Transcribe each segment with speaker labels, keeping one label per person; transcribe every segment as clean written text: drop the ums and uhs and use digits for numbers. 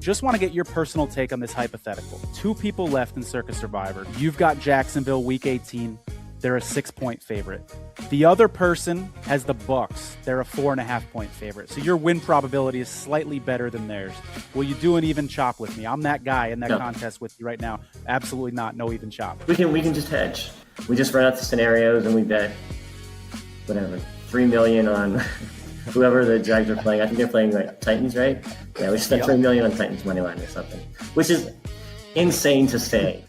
Speaker 1: just want to get your personal take on this hypothetical. 2 people left in Circa Survivor. You've got Jacksonville week 18. They're a 6-point favorite. The other person has the Bucks. They're a 4.5-point favorite. So your win probability is slightly better than theirs. Will you do an even chop with me? I'm that guy in that contest with you right now. Absolutely not. No even chop.
Speaker 2: We can just hedge. We just run out the scenarios and we bet whatever, $3 million on whoever the Jags are playing. I think they're playing like Titans, right? Yeah, we just bet $3 million on Titans money line or something, which is insane to say.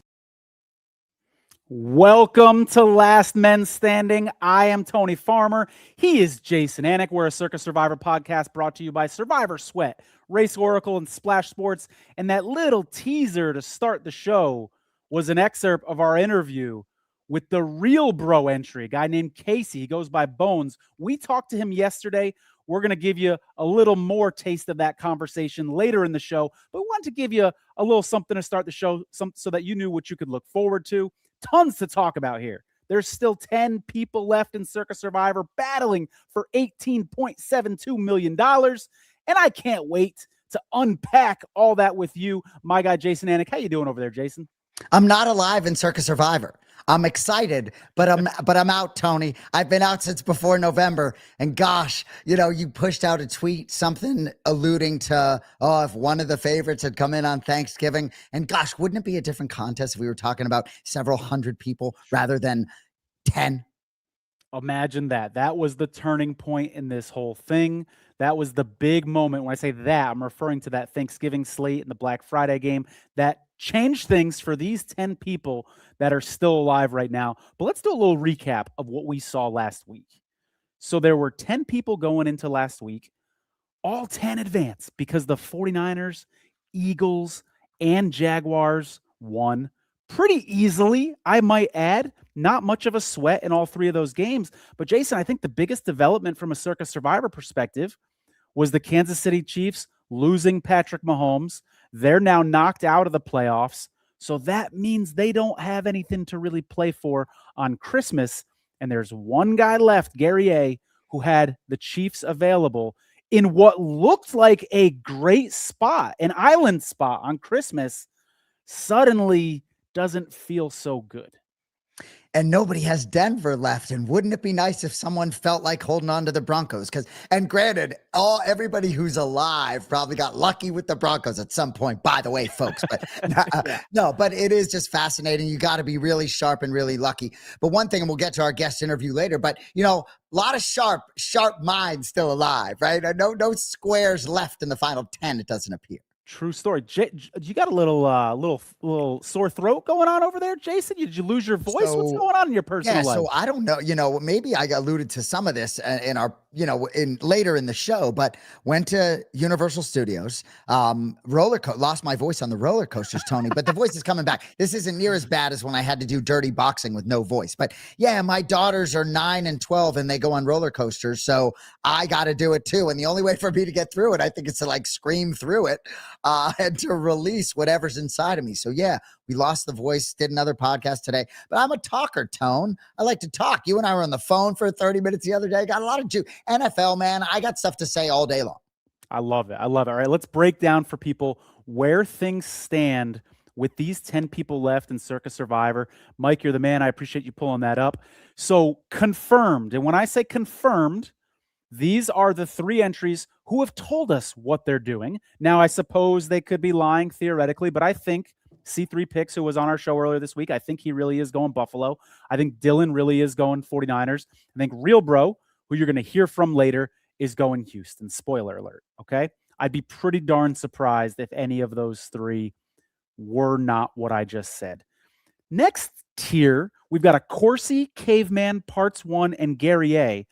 Speaker 1: Welcome to Last Men Standing. I am Tony Farmer. He is Jason Anik. We're a Circa Survivor podcast brought to you by Survivor Sweat, Race Oracle, and Splash Sports. And that little teaser to start the show was an excerpt of our interview with the real bro entry, a guy named Casey. He goes by Bones. We talked to him yesterday. We're going to give you a little more taste of that conversation later in the show. But we wanted to give you a little something to start the show so that you knew what you could look forward to. Tons to talk about here. There's still 10 people left in Circa Survivor battling for $18.72 million. And I can't wait to unpack all that with you, my guy, Jason Anik. How you doing over there, Jason?
Speaker 3: I'm not alive in Circa Survivor. I'm excited, but I'm out, Tony. I've been out since before November. And gosh, you pushed out a tweet, something alluding to, if one of the favorites had come in on Thanksgiving. And gosh, wouldn't it be a different contest if we were talking about several hundred people rather than 10?
Speaker 1: Imagine that. That was the turning point in this whole thing. That was the big moment. When I say that, I'm referring to that Thanksgiving slate and the Black Friday game that changed things for these 10 people that are still alive right now. But let's do a little recap of what we saw last week. So there were 10 people going into last week, all 10 advanced because the 49ers, Eagles, and Jaguars won pretty easily, I might add. Not much of a sweat in all 3 of those games. But Jason, I think the biggest development from a Circa Survivor perspective was the Kansas City Chiefs losing Patrick Mahomes. They're now knocked out of the playoffs. So that means they don't have anything to really play for on Christmas. And there's one guy left, Gary A., who had the Chiefs available in what looked like a great spot, an island spot on Christmas, suddenly doesn't feel so good.
Speaker 3: And nobody has Denver left. And wouldn't it be nice if someone felt like holding on to the Broncos? And granted, everybody who's alive probably got lucky with the Broncos at some point, by the way, folks. But no, but it is just fascinating. You got to be really sharp and really lucky. But one thing, and we'll get to our guest interview later, but a lot of sharp minds still alive, right? No squares left in the final 10, it doesn't appear.
Speaker 1: True story. You got a little sore throat going on over there, Jason? Did you lose your voice? What's going on in your personal life?
Speaker 3: So I don't know. Maybe I alluded to some of this in our, later in the show, but went to Universal Studios, lost my voice on the roller coasters, Tony, but the voice is coming back. This isn't near as bad as when I had to do dirty boxing with no voice. But yeah, my daughters are 9 and 12 and they go on roller coasters. So I got to do it too. And the only way for me to get through it, I think, is to scream through it. And to release whatever's inside of me. So yeah, we lost the voice, did another podcast today, but I'm a talker, Tone. I like to talk. You and I were on the phone for 30 minutes the other day. Got a lot of NFL, man. I got stuff to say all day long.
Speaker 1: I love it. All right, let's break down for people where things stand with these 10 people left in Circa Survivor. Mike, you're the man. I appreciate you pulling that up. So confirmed. And when I say confirmed, these are the 3 entries who have told us what they're doing. Now, I suppose they could be lying theoretically, but I think C3 Picks, who was on our show earlier this week, I think he really is going Buffalo. I think Dylan really is going 49ers. I think Real Bro, who you're going to hear from later, is going Houston. Spoiler alert, okay? I'd be pretty darn surprised if any of those 3 were not what I just said. Next tier, we've got a Corsi, Caveman, Parts 1, and Gary A.,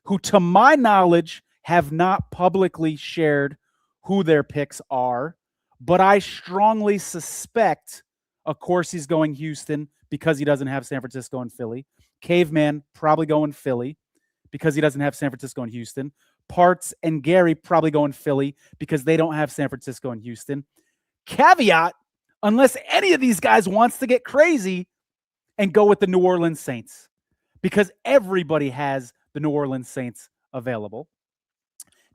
Speaker 1: who, to my knowledge, have not publicly shared who their picks are, but I strongly suspect, of course, he's going Houston because he doesn't have San Francisco and Philly. Caveman probably going Philly because he doesn't have San Francisco and Houston. Parts and Gary probably going Philly because they don't have San Francisco and Houston. Caveat, unless any of these guys wants to get crazy and go with the New Orleans Saints, because everybody has the New Orleans Saints available.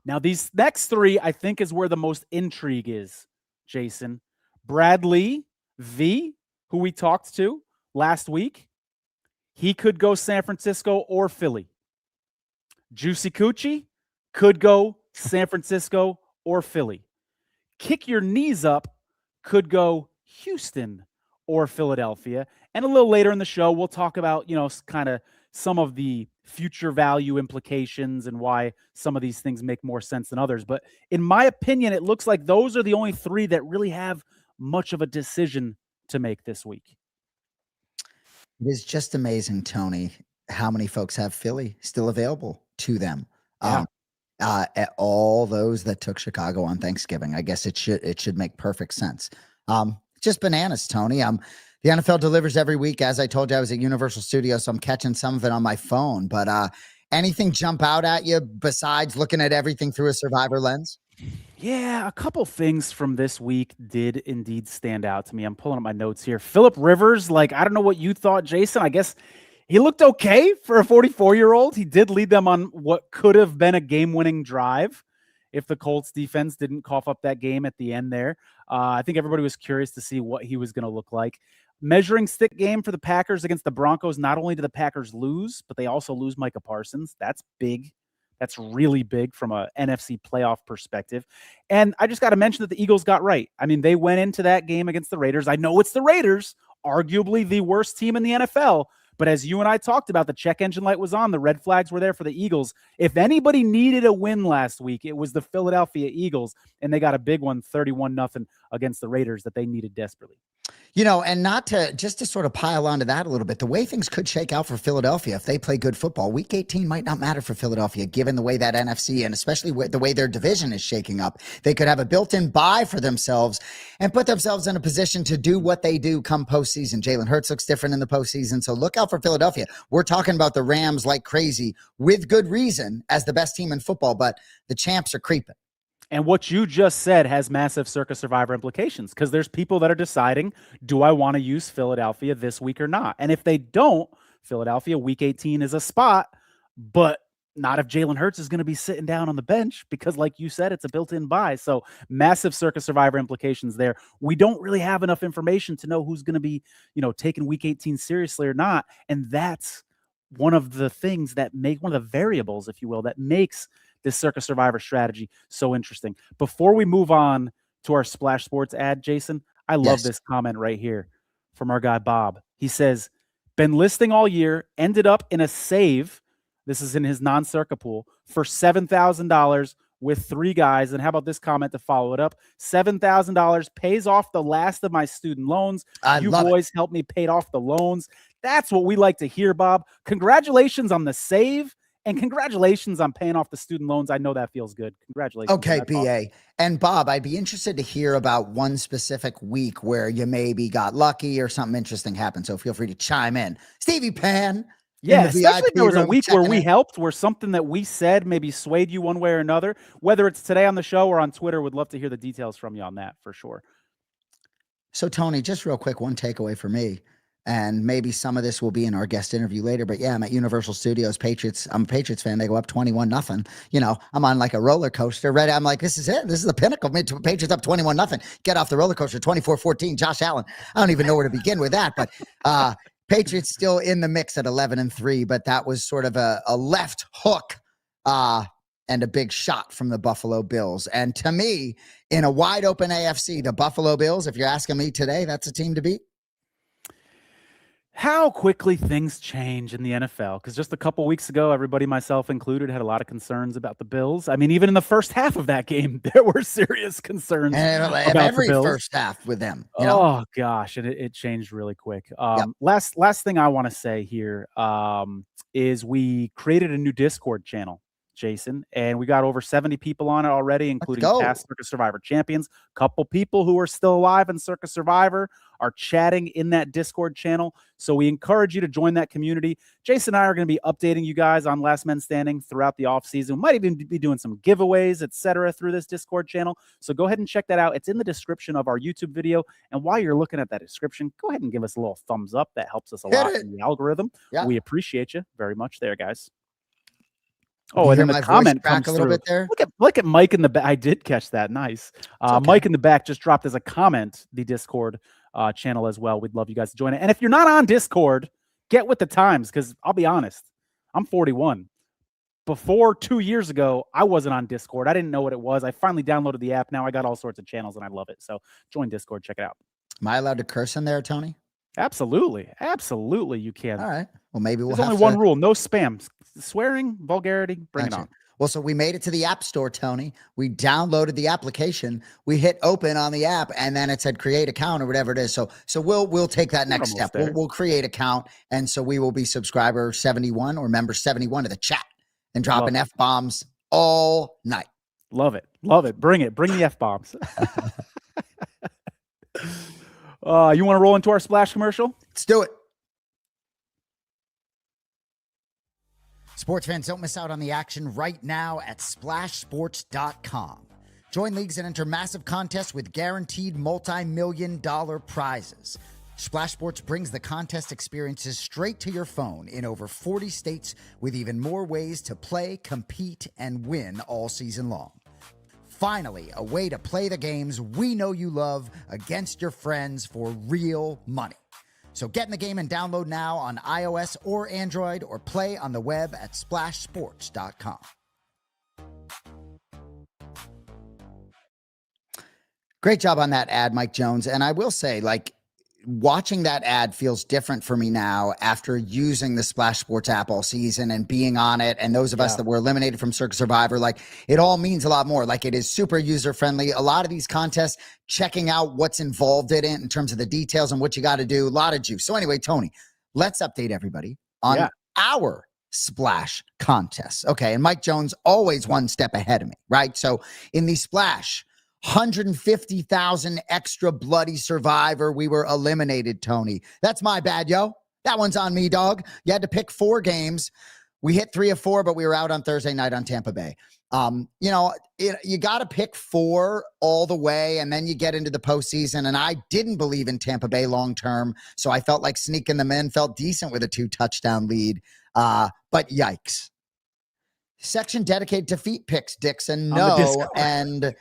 Speaker 1: Now, these next 3, I think, is where the most intrigue is Jason. Bradley V, who we talked to last week, he could go San Francisco or Philly. Juicy Coochie could go San Francisco or Philly. Kick Your Knees Up could go Houston or Philadelphia. And a little later in the show, we'll talk about, kind of some of the future value implications and why some of these things make more sense than others. But in my opinion, it looks like those are the only three that really have much of a decision to make this week.
Speaker 3: It is just amazing, Tony, how many folks have Philly still available to them. At all those that took Chicago on Thanksgiving. I guess it should make perfect sense. Just bananas, Tony. The NFL delivers every week. As I told you, I was at Universal Studios, so I'm catching some of it on my phone. But anything jump out at you besides looking at everything through a Survivor lens?
Speaker 1: Yeah, a couple things from this week did indeed stand out to me. I'm pulling up my notes here. Phillip Rivers, I don't know what you thought, Jason. I guess he looked okay for a 44-year-old. He did lead them on what could have been a game-winning drive if the Colts defense didn't cough up that game at the end there. I think everybody was curious to see what he was going to look like. Measuring stick game for the Packers against the Broncos. Not only do the Packers lose, but they also lose Micah Parsons. That's big. That's really big from a NFC playoff perspective. And I just got to mention that the Eagles got right. I mean, they went into that game against the Raiders. I know it's the Raiders, arguably the worst team in the NFL. But as you and I talked about, the check engine light was on. The red flags were there for the Eagles. If anybody needed a win last week, it was the Philadelphia Eagles. And they got a big one, 31-0 against the Raiders that they needed desperately.
Speaker 3: And not to just to sort of pile onto that a little bit, the way things could shake out for Philadelphia if they play good football, week 18 might not matter for Philadelphia, given the way that NFC and especially the way their division is shaking up. They could have a built-in bye for themselves and put themselves in a position to do what they do come postseason. Jalen Hurts looks different in the postseason, so look out for Philadelphia. We're talking about the Rams like crazy with good reason as the best team in football, but the champs are creeping.
Speaker 1: And what you just said has massive Circa Survivor implications because there's people that are deciding, do I want to use Philadelphia this week or not? And if they don't, Philadelphia week 18 is a spot, but not if Jalen Hurts is going to be sitting down on the bench because, like you said, it's a built-in bye. So massive Circa Survivor implications there. We don't really have enough information to know who's going to be, taking week 18 seriously or not. And that's one of the things that one of the variables, if you will, that makes this Circa Survivor strategy so interesting. Before we move on to our Splash Sports ad, Jason, I love this comment right here from our guy Bob. He says, been listing all year, ended up in a save. This is in his non-Circa pool for $7,000 with 3 guys. And how about this comment to follow it up? $7,000 pays off the last of my student loans. You boys helped me pay off the loans. That's what we like to hear, Bob. Congratulations on the save. And congratulations on paying off the student loans. I know that feels good. Congratulations.
Speaker 3: Okay, BA. And Bob, I'd be interested to hear about one specific week where you maybe got lucky or something interesting happened. So feel free to chime in. Stevie Pan.
Speaker 1: Yeah, especially if there was a week where we helped, where something that we said maybe swayed you one way or another. Whether it's today on the show or on Twitter, would love to hear the details from you on that for sure.
Speaker 3: So, Tony, just real quick, one takeaway for me. And maybe some of this will be in our guest interview later. But yeah, I'm at Universal Studios. Patriots. I'm a Patriots fan. They go up 21-0. I'm on like a roller coaster. Ready? I'm like, this is it. This is the pinnacle. Patriots up 21-0. Get off the roller coaster. 24-14. Josh Allen. I don't even know where to begin with that. But Patriots still in the mix at 11-3. But that was sort of a left hook and a big shot from the Buffalo Bills. And to me, in a wide open AFC, the Buffalo Bills, if you're asking me today, that's a team to beat.
Speaker 1: How quickly things change in the NFL. Because just a couple weeks ago, everybody, myself included, had a lot of concerns about the Bills. I mean, even in the first half of that game, there were serious concerns about
Speaker 3: every
Speaker 1: the Bills.
Speaker 3: First half with them.
Speaker 1: Oh, gosh. And it changed really quick. Last thing I want to say here is we created a new Discord channel, Jason, and we got over 70 people on it already, including past Circa Survivor champions. Couple people who are still alive in Circa Survivor are chatting in that Discord channel. So we encourage you to join that community. Jason and I are going to be updating you guys on Last Men Standing throughout the offseason. We might even be doing some giveaways, etc., through this Discord channel. So go ahead and check that out. It's in the description of our YouTube video. And while you're looking at that description, go ahead and give us a little thumbs up. That helps us a lot in the algorithm. We appreciate you very much there, guys. Oh,
Speaker 3: You
Speaker 1: and
Speaker 3: hear
Speaker 1: then the
Speaker 3: my voice
Speaker 1: comment
Speaker 3: crack
Speaker 1: comes
Speaker 3: a little
Speaker 1: through.
Speaker 3: bit there?
Speaker 1: Look at Mike in the back. I did catch that. Nice.
Speaker 3: Okay.
Speaker 1: Mike in the back just dropped as a comment the Discord channel as well. We'd love you guys to join it. And if you're not on Discord, get with the times, because I'll be honest, I'm 41. Before 2 years ago, I wasn't on Discord. I didn't know what it was. I finally downloaded the app. Now I got all sorts of channels and I love it. So join Discord. Check it out.
Speaker 3: Am I allowed to curse in there, Tony?
Speaker 1: Absolutely. Absolutely. You can.
Speaker 3: All right. Well, maybe we'll
Speaker 1: There's
Speaker 3: have
Speaker 1: only one rule. No spam. Swearing, vulgarity, bring it on.
Speaker 3: Well, so we made it to the App Store, Tony. We downloaded the application. We hit open on the app, and then it said create account or whatever it is. So we'll take that next step. We'll create account, and so we will be subscriber 71 or member 71 of the chat and dropping F-bombs all night.
Speaker 1: Love it. Love it. Bring it. Bring the F-bombs. You want to roll into our splash commercial?
Speaker 3: Let's do it. Sports fans, don't miss out on the action right now at splashsports.com. Join leagues and enter massive contests with guaranteed multi-million-dollar prizes. Splash Sports brings the contest experiences straight to your phone in over 40 states with even more ways to play, compete, and win all season long. Finally, a way to play the games we know you love against your friends for real money. So get in the game and download now on iOS or Android, or play on the web at splashsports.com. Great job on that ad, Mike Jones. And I will say, like, watching that ad feels different for me now after using the Splash Sports app all season and being on it. And those of us that were eliminated from Circa Survivor, like, it all means a lot more. Like, it is super user friendly. A lot of these contests, checking out what's involved in it in terms of the details and what you got to do, a lot of juice. So anyway, Tony, let's update everybody on our Splash contests. Okay. And Mike Jones always one step ahead of me, right? So in the Splash 150,000 extra bloody Survivor, we were eliminated, Tony. That's my bad, yo. That one's on me, dog. You had to pick 4 games. We hit 3 of 4, but we were out on Thursday night on Tampa Bay. You got to pick 4 all the way, and then you get into the postseason. And I didn't believe in Tampa Bay long term, so I felt like sneaking them in. Felt decent with a 2-touchdown lead, but yikes. Section dedicated to feet picks, Dixon. No, and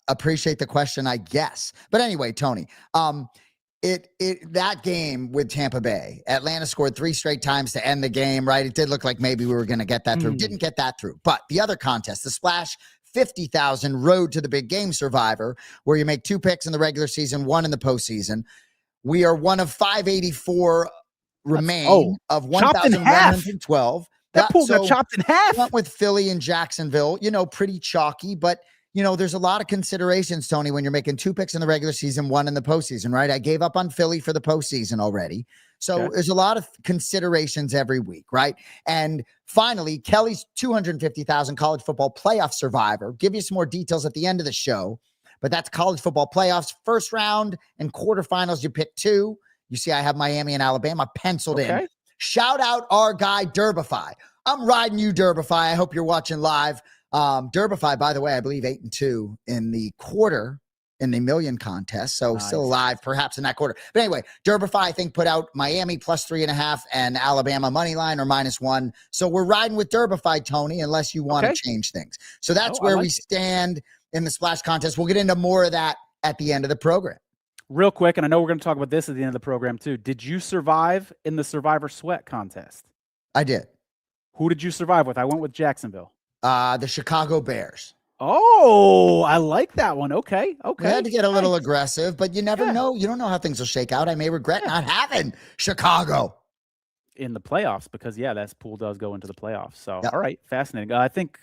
Speaker 3: appreciate the question, I guess. But anyway, Tony, that game with Tampa Bay, Atlanta scored 3 straight times to end the game, right? It did look like maybe we were going to get that through. Didn't get that through. But the other contest, the Splash 50,000 Road to the Big Game Survivor, where you make 2 picks in the regular season, 1 in the postseason. We are one of 584 remain of 1,112.
Speaker 1: That pool got chopped in half.
Speaker 3: Went with Philly and Jacksonville, pretty chalky, but there's a lot of considerations, Tony, when you're making 2 picks in the regular season, 1 in the postseason, right? I gave up on Philly for the postseason already. So there's a lot of considerations every week, right? And finally, Kelly's 250,000 college football playoff survivor. Give you some more details at the end of the show, but that's college football playoffs, first round and quarterfinals. You pick 2. You see, I have Miami and Alabama penciled in. Shout out our guy, Derbify. I'm riding you, Derbify. I hope you're watching live. Derbify, by the way, I believe 8-2 in the quarter in the million contest. So still alive, perhaps in that quarter. But anyway, Derbify, I think, put out Miami plus 3.5 and Alabama money line or -1. So we're riding with Derbify, Tony, unless you want to change things. So that's where we stand in the Splash contest. We'll get into more of that at the end of the program.
Speaker 1: Real quick, and I know we're going to talk about this at the end of the program too. Did you survive in the Survivor Sweat contest?
Speaker 3: I did.
Speaker 1: Who did you survive with? I went with Jacksonville.
Speaker 3: The Chicago Bears.
Speaker 1: Oh, I like that one. Okay.
Speaker 3: We had to get a little aggressive, but you never know. You don't know how things will shake out. I may regret not having Chicago
Speaker 1: in the playoffs because that pool does go into the playoffs. So, all right, fascinating. I think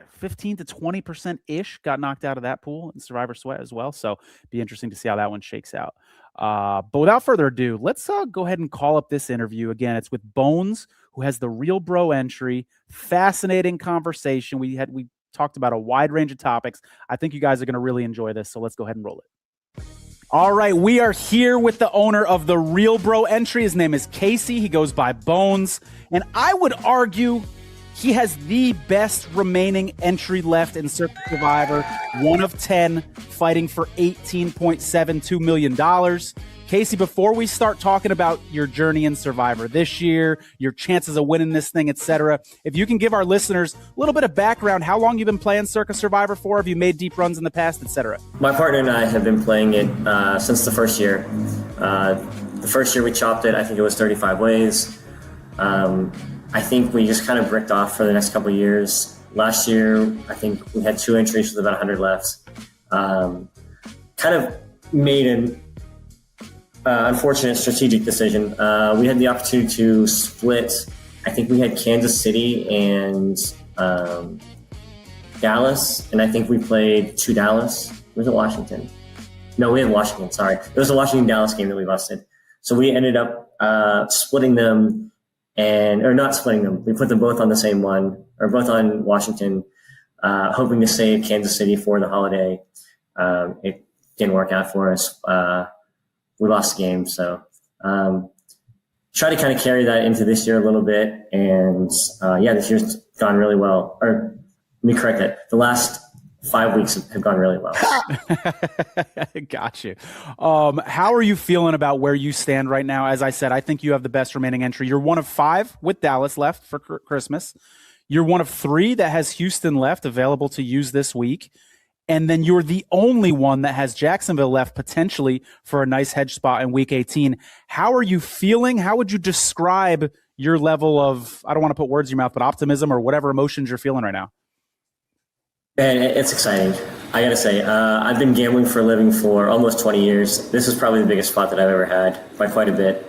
Speaker 1: 15 to 20% ish got knocked out of that pool in Survivor Sweat as well. So, be interesting to see how that one shakes out. But without further ado, let's go ahead and call up this interview again. It's with Bones, who has the Real Bro entry. Fascinating conversation. We talked about a wide range of topics. I think you guys are going to really enjoy this. So, let's go ahead and roll it. All right, we are here with the owner of the Real Bro entry. His name is Casey. He goes by Bones. And I would argue he has the best remaining entry left in Circa Survivor. 1 of 10, fighting for $18.72 million. Casey, before we start talking about your journey in Survivor this year, your chances of winning this thing, etc., if you can give our listeners a little bit of background, how long you've been playing Circa Survivor for? Have you made deep runs in the past, etc.?
Speaker 2: My partner and I have been playing it since the first year. The first year we chopped it, I think it was 35 ways. I think we just kind of bricked off for the next couple of years. Last year, I think we had 2 entries with about 100 left. Kind of made an unfortunate strategic decision. We had the opportunity to split. I think we had Kansas City and Dallas, and I think we played to Dallas. Was it Washington? No, we had Washington, sorry. It was a Washington-Dallas game that we busted. So we ended up splitting them, or not splitting them. We put them both on the same one, or both on Washington, hoping to save Kansas City for the holiday. It didn't work out for us. We lost the game. So try to kind of carry that into this year a little bit. And this year's gone really well. Or let me correct that. The last 5 weeks have gone really well.
Speaker 1: Got you. How are you feeling about where you stand right now? As I said, I think you have the best remaining entry. You're one of 5 with Dallas left for Christmas. You're one of 3 that has Houston left available to use this week. And then you're the only one that has Jacksonville left potentially for a nice hedge spot in week 18. How are you feeling? How would you describe your level of, I don't want to put words in your mouth, but optimism or whatever emotions you're feeling right now?
Speaker 2: And it's exciting. I got to say, I've been gambling for a living for almost 20 years. This is probably the biggest spot that I've ever had by quite a bit.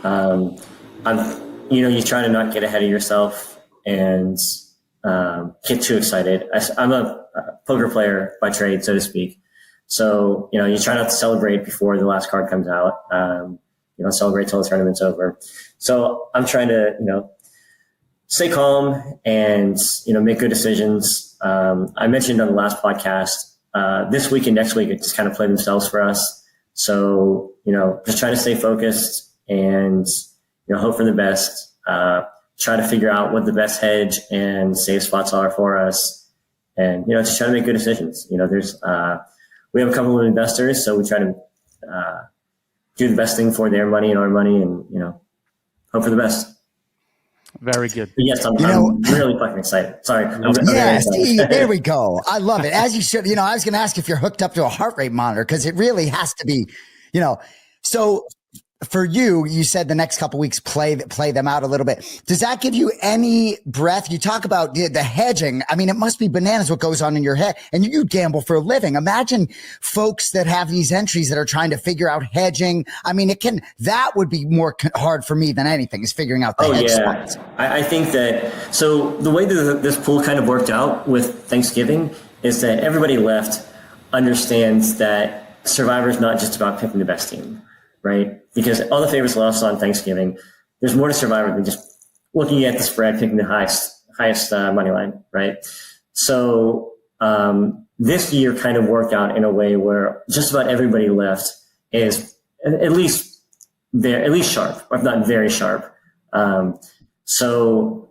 Speaker 2: You try to not get ahead of yourself and get too excited. I'm a poker player by trade, so to speak. So, you try not to celebrate before the last card comes out. You don't celebrate till the tournament's over. So I'm trying to, stay calm and, make good decisions. I mentioned on the last podcast, this week and next week, it just kind of play themselves for us. So, just trying to stay focused and, hope for the best. Try to figure out what the best hedge and save spots are for us. And, just try to make good decisions. We have a couple of investors, so we try to do the best thing for their money and our money and, hope for the best.
Speaker 1: Very good.
Speaker 2: But yes, I'm really fucking excited. Sorry.
Speaker 3: There we go. I love it. As you should. I was going to ask if you're hooked up to a heart rate monitor because it really has to be, So for you, you said the next couple of weeks play them out a little bit. Does that give you any breath? You talk about the hedging. I mean, it must be bananas what goes on in your head. And you gamble for a living. Imagine folks that have these entries that are trying to figure out hedging. I mean, that would be more hard for me than anything is figuring out the hedge spots.
Speaker 2: I think that, so the way that this pool kind of worked out with Thanksgiving is that everybody left understands that Survivor is not just about picking the best team. Right? Because all the favorites lost on Thanksgiving. There's more to Survivor than just looking at the spread, picking the highest money line, right? So this year kind of worked out in a way where just about everybody left is at least sharp, if not very sharp. So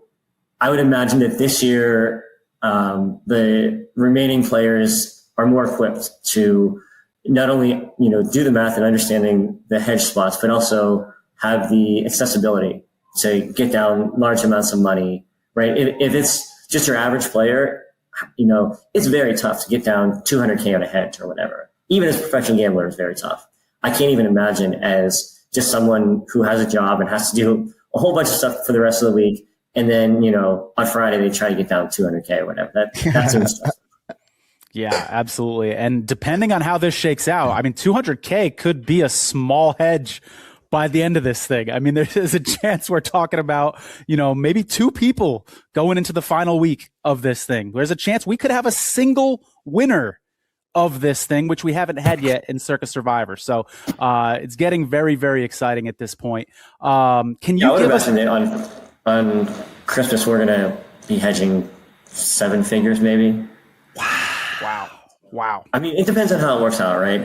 Speaker 2: I would imagine that this year the remaining players are more equipped to not only, do the math and understanding the hedge spots, but also have the accessibility to get down large amounts of money, right? If it's just your average player, it's very tough to get down 200K on a hedge or whatever. Even as a professional gambler, it's very tough. I can't even imagine as just someone who has a job and has to do a whole bunch of stuff for the rest of the week. And then, on Friday, they try to get down 200K or whatever. That's stressful.
Speaker 1: Yeah, absolutely. And depending on how this shakes out, I mean, 200K could be a small hedge by the end of this thing. I mean, there's a chance we're talking about, maybe 2 people going into the final week of this thing. There's a chance we could have a single winner of this thing, which we haven't had yet in Circa Survivor. So it's getting very, very exciting at this point. Can you give us
Speaker 2: on Christmas, we're going to be hedging 7 figures, maybe.
Speaker 1: Wow.
Speaker 2: I mean, it depends on how it works out, right?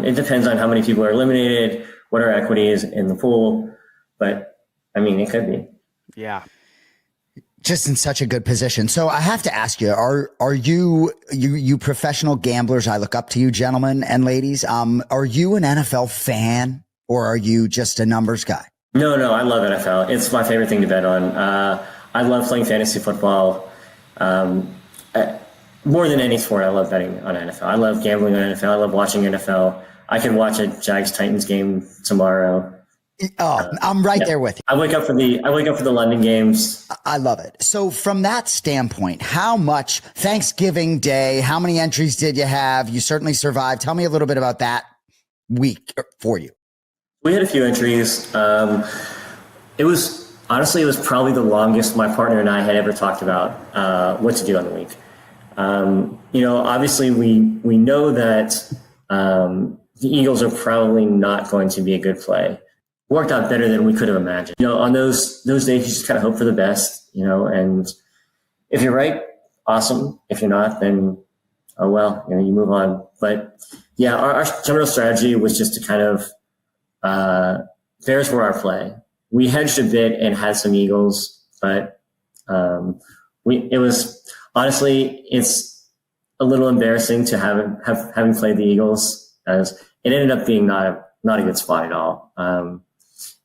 Speaker 2: It depends on how many people are eliminated, what our equity is in the pool. But, I mean, it could be.
Speaker 1: Yeah.
Speaker 3: Just in such a good position. So I have to ask you, are you professional gamblers? I look up to you, gentlemen and ladies. Are you an NFL fan or are you just a numbers guy?
Speaker 2: No, I love NFL. It's my favorite thing to bet on. I love playing fantasy football. More than any sport, I love betting on NFL. I love gambling on NFL. I love watching NFL. I could watch a Jags-Titans game tomorrow.
Speaker 3: Oh, I'm right there with you.
Speaker 2: I wake up for the London games.
Speaker 3: I love it. So from that standpoint, how much Thanksgiving Day, how many entries did you have? You certainly survived. Tell me a little bit about that week for you.
Speaker 2: We had a few entries. It was probably the longest my partner and I had ever talked about what to do on the week. Obviously we know that the Eagles are probably not going to be a good play. Worked out better than we could have imagined. On those days, you just kind of hope for the best, and if you're right, awesome. If you're not, then, oh well, you move on. But yeah, our general strategy was just to kind of, Bears were our play. We hedged a bit and had some Eagles, but, it's a little embarrassing to having played the Eagles, as it ended up being not a good spot at all.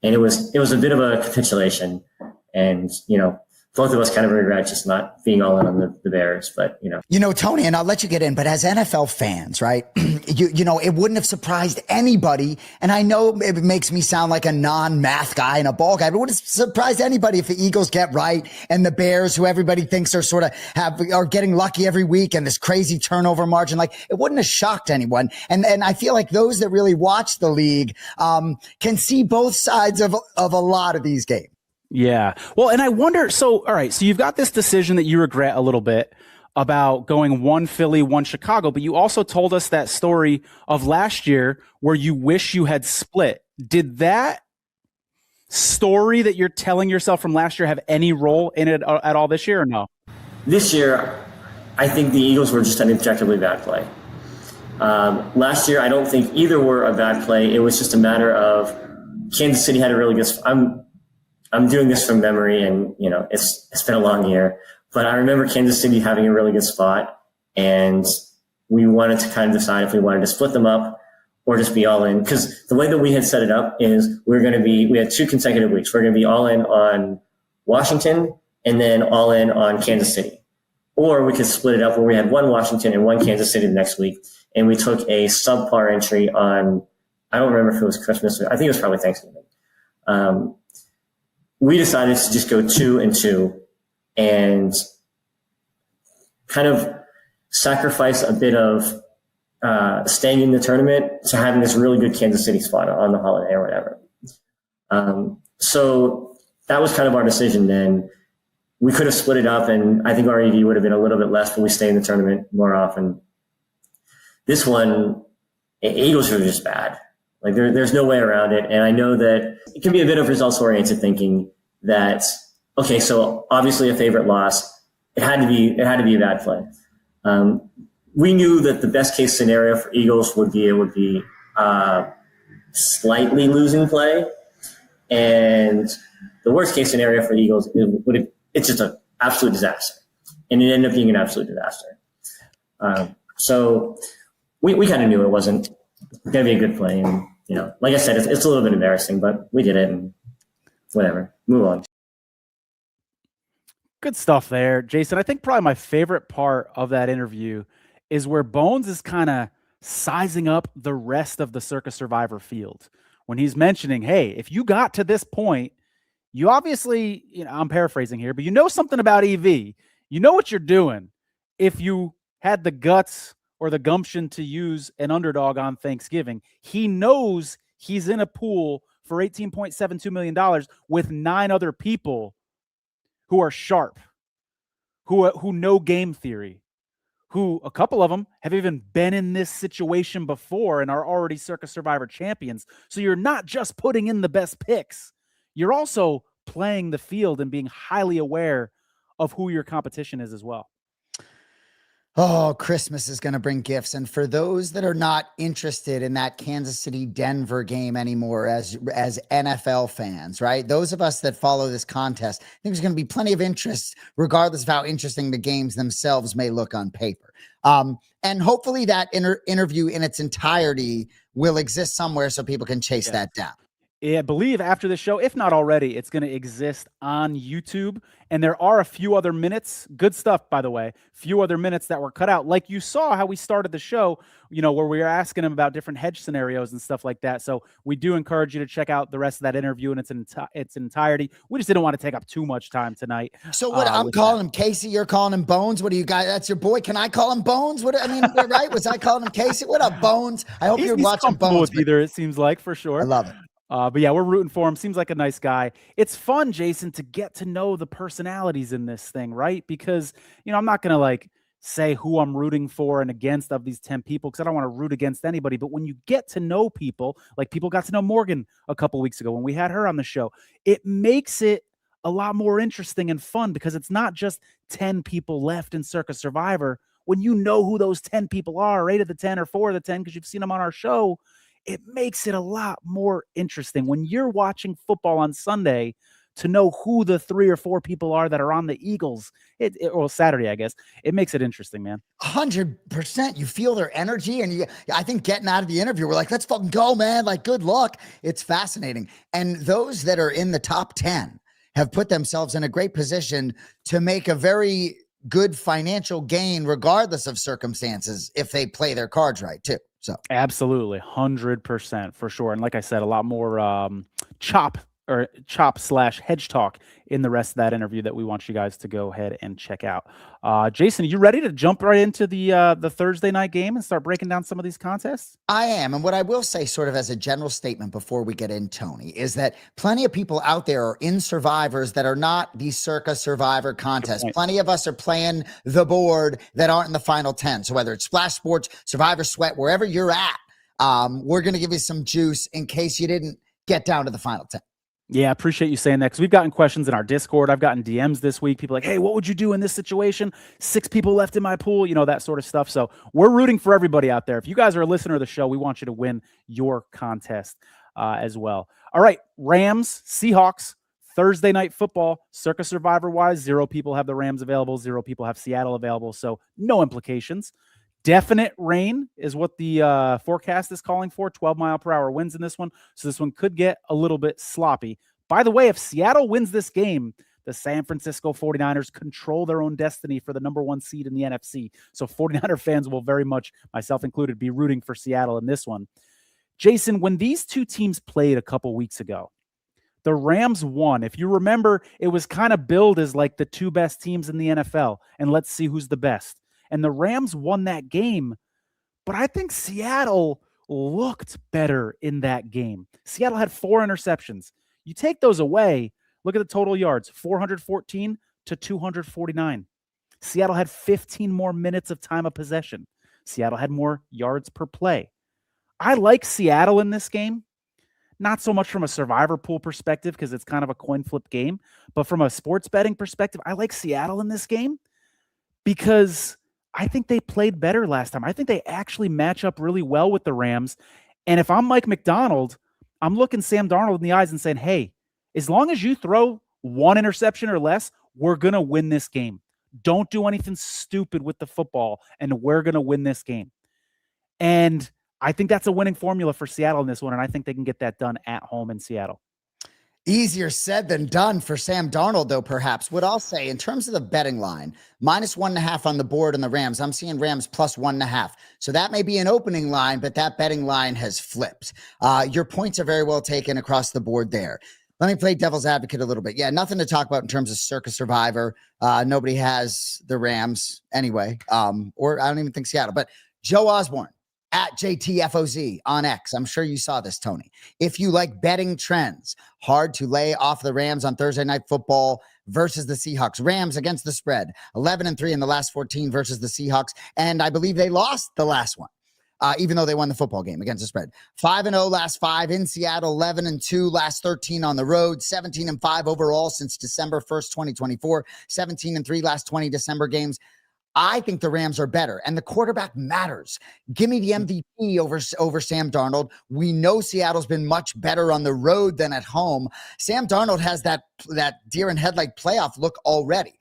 Speaker 2: And it was a bit of a capitulation, and both of us kind of regret just not being all in on the Bears, but
Speaker 3: Tony, and I'll let you get in, but as NFL fans, right, it wouldn't have surprised anybody. And I know it makes me sound like a non-math guy and a ball guy, but it wouldn't have surprised anybody if the Eagles get right and the Bears, who everybody thinks are getting lucky every week, and this crazy turnover margin, like it wouldn't have shocked anyone. And I feel like those that really watch the league, can see both sides of a lot of these games.
Speaker 1: Yeah. Well, and I wonder, all right, so you've got this decision that you regret a little bit about going one Philly, one Chicago, but you also told us that story of last year where you wish you had split. Did that story that you're telling yourself from last year have any role in it at all this year, or no?
Speaker 2: This year, I think the Eagles were just an objectively bad play. Last year, I don't think either were a bad play. It was just a matter of Kansas City had a really good, I'm doing this from memory, and it's been a long year, but I remember Kansas City having a really good spot, and we wanted to kind of decide if we wanted to split them up or just be all in. Because the way that we had set it up is we had 2 consecutive weeks. We're going to be all in on Washington and then all in on Kansas City, or we could split it up where we had 1 Washington and 1 Kansas City the next week, and we took a subpar entry on, I don't remember if it was Christmas, I think it was probably Thanksgiving. We decided to just go 2 and 2 and kind of sacrifice a bit of staying in the tournament to having this really good Kansas City spot on the holiday or whatever. So that was kind of our decision then. We could have split it up, and I think our EV would have been a little bit less, but we stay in the tournament more often. This one, Eagles are just bad. Like there's no way around it. And I know that it can be a bit of results-oriented thinking that, okay, so obviously a favorite loss, it had to be a bad play. We knew that the best case scenario for Eagles would be slightly losing play. And the worst case scenario for the Eagles, it's just an absolute disaster. And it ended up being an absolute disaster. So we kind of knew it wasn't going to be a good play. And, like I said, it's a little bit embarrassing, but we did it, and whatever, move on.
Speaker 1: Good stuff there, Jason. I think probably my favorite part of that interview is where Bones is kind of sizing up the rest of the Circa Survivor field when he's mentioning, hey, if you got to this point, you obviously, I'm paraphrasing here, but you know something about EV. You know what you're doing. If you had the guts or the gumption to use an underdog on Thanksgiving, he knows he's in a pool for $18.72 million with 9 other people who are sharp, who know game theory, who a couple of them have even been in this situation before and are already Circa Survivor champions. So you're not just putting in the best picks. You're also playing the field and being highly aware of who your competition is as well.
Speaker 3: Oh, Christmas is going to bring gifts. And for those that are not interested in that Kansas City Denver game anymore as NFL fans, right? Those of us that follow this contest, I think there's going to be plenty of interest, regardless of how interesting the games themselves may look on paper. And hopefully that interview in its entirety will exist somewhere so people can chase that down.
Speaker 1: I believe after the show, if not already, it's going to exist on YouTube. And there are a few other minutes, good stuff, by the way, few other minutes that were cut out. Like you saw how we started the show, where we were asking him about different hedge scenarios and stuff like that. So we do encourage you to check out the rest of that interview in its entirety. We just didn't want to take up too much time tonight.
Speaker 3: So what I'm calling him Casey, you're calling him Bones. What do you guys? That's your boy. Can I call him Bones? Right? Was I calling him Casey? What up, Bones? I hope you're watching Bones.
Speaker 1: With either, it seems like, for sure.
Speaker 3: I love it.
Speaker 1: But yeah, we're rooting for him. Seems like a nice guy. It's fun, Jason, to get to know the personalities in this thing, right? Because, I'm not going to say who I'm rooting for and against of these 10 people, because I don't want to root against anybody. But when you get to know people, like people got to know Morgan a couple weeks ago when we had her on the show, it makes it a lot more interesting and fun, because it's not just 10 people left in Circa Survivor. When you know who those 10 people are, 8 of the 10 or 4 of the 10, because you've seen them on our show, it makes it a lot more interesting when you're watching football on Sunday to know who the 3 or 4 people are that are on the Eagles. Or Saturday, I guess. It makes it interesting, man.
Speaker 3: 100%. You feel their energy. And I think getting out of the interview, we're like, let's fucking go, man. Good luck. It's fascinating. And those that are in the top 10 have put themselves in a great position to make a very good financial gain, regardless of circumstances, if they play their cards right, too. So
Speaker 1: absolutely, 100% for sure. And like I said, a lot more chop / hedge talk in the rest of that interview that we want you guys to go ahead and check out. Jason, are you ready to jump right into the Thursday night game and start breaking down some of these contests?
Speaker 3: I am. And what I will say, sort of as a general statement before we get in, Tony, is that plenty of people out there are in Survivors that are not the Circa Survivor Contest. Plenty of us are playing the board that aren't in the final 10. So whether it's Splash Sports, Survivor Sweat, wherever you're at, we're going to give you some juice in case you didn't get down to the final 10.
Speaker 1: Yeah, I appreciate you saying that, because we've gotten questions in our Discord. I've gotten DMs this week. People like, hey, what would you do in this situation? 6 people left in my pool, that sort of stuff. So we're rooting for everybody out there. If you guys are a listener of the show, we want you to win your contest as well. All right, Rams, Seahawks, Thursday night football, Circa Survivor-wise, 0 people have the Rams available, 0 people have Seattle available, so no implications. Definite rain is what the forecast is calling for. 12-mile-per-hour winds in this one. So this one could get a little bit sloppy. By the way, if Seattle wins this game, the San Francisco 49ers control their own destiny for the number 1 seed in the NFC. So 49er fans will very much, myself included, be rooting for Seattle in this one. Jason, when these two teams played a couple weeks ago, the Rams won. If you remember, it was kind of billed as like the 2 best teams in the NFL. And let's see who's the best. And the Rams won that game, but I think Seattle looked better in that game. Seattle had 4 interceptions. You take those away, look at the total yards, 414 to 249. Seattle had 15 more minutes of time of possession. Seattle had more yards per play. I like Seattle in this game, not so much from a survivor pool perspective, because it's kind of a coin flip game, but from a sports betting perspective, I like Seattle in this game because I think they played better last time. I think they actually match up really well with the Rams. And if I'm Mike McDonald, I'm looking Sam Darnold in the eyes and saying, hey, as long as you throw 1 interception or less, we're going to win this game. Don't do anything stupid with the football, and we're going to win this game. And I think that's a winning formula for Seattle in this one, and I think they can get that done at home in Seattle.
Speaker 3: Easier said than done for Sam Darnold, though, perhaps. What I'll say in terms of the betting line, -1.5 on the board on the Rams. I'm seeing Rams +1.5. So that may be an opening line, but that betting line has flipped. Your points are very well taken across the board there. Let me play devil's advocate a little bit. Yeah, nothing to talk about in terms of Circa Survivor. Nobody has the Rams anyway, or I don't even think Seattle. But Joe Osborne, at JTFOZ on X. I'm sure you saw this, Tony. If you like betting trends, hard to lay off the Rams on Thursday Night Football versus the Seahawks. Rams against the spread, 11-3 in the last 14 versus the Seahawks. And I believe they lost the last one, even though they won the football game against the spread. 5-0 last 5 in Seattle, 11-2 last 13 on the road, 17-5 overall since December 1st, 2024, 17-3 last 20 December games. I think the Rams are better, and the quarterback matters. Give me the MVP over Sam Darnold. We know Seattle's been much better on the road than at home. Sam Darnold has that deer in headlight playoff look already.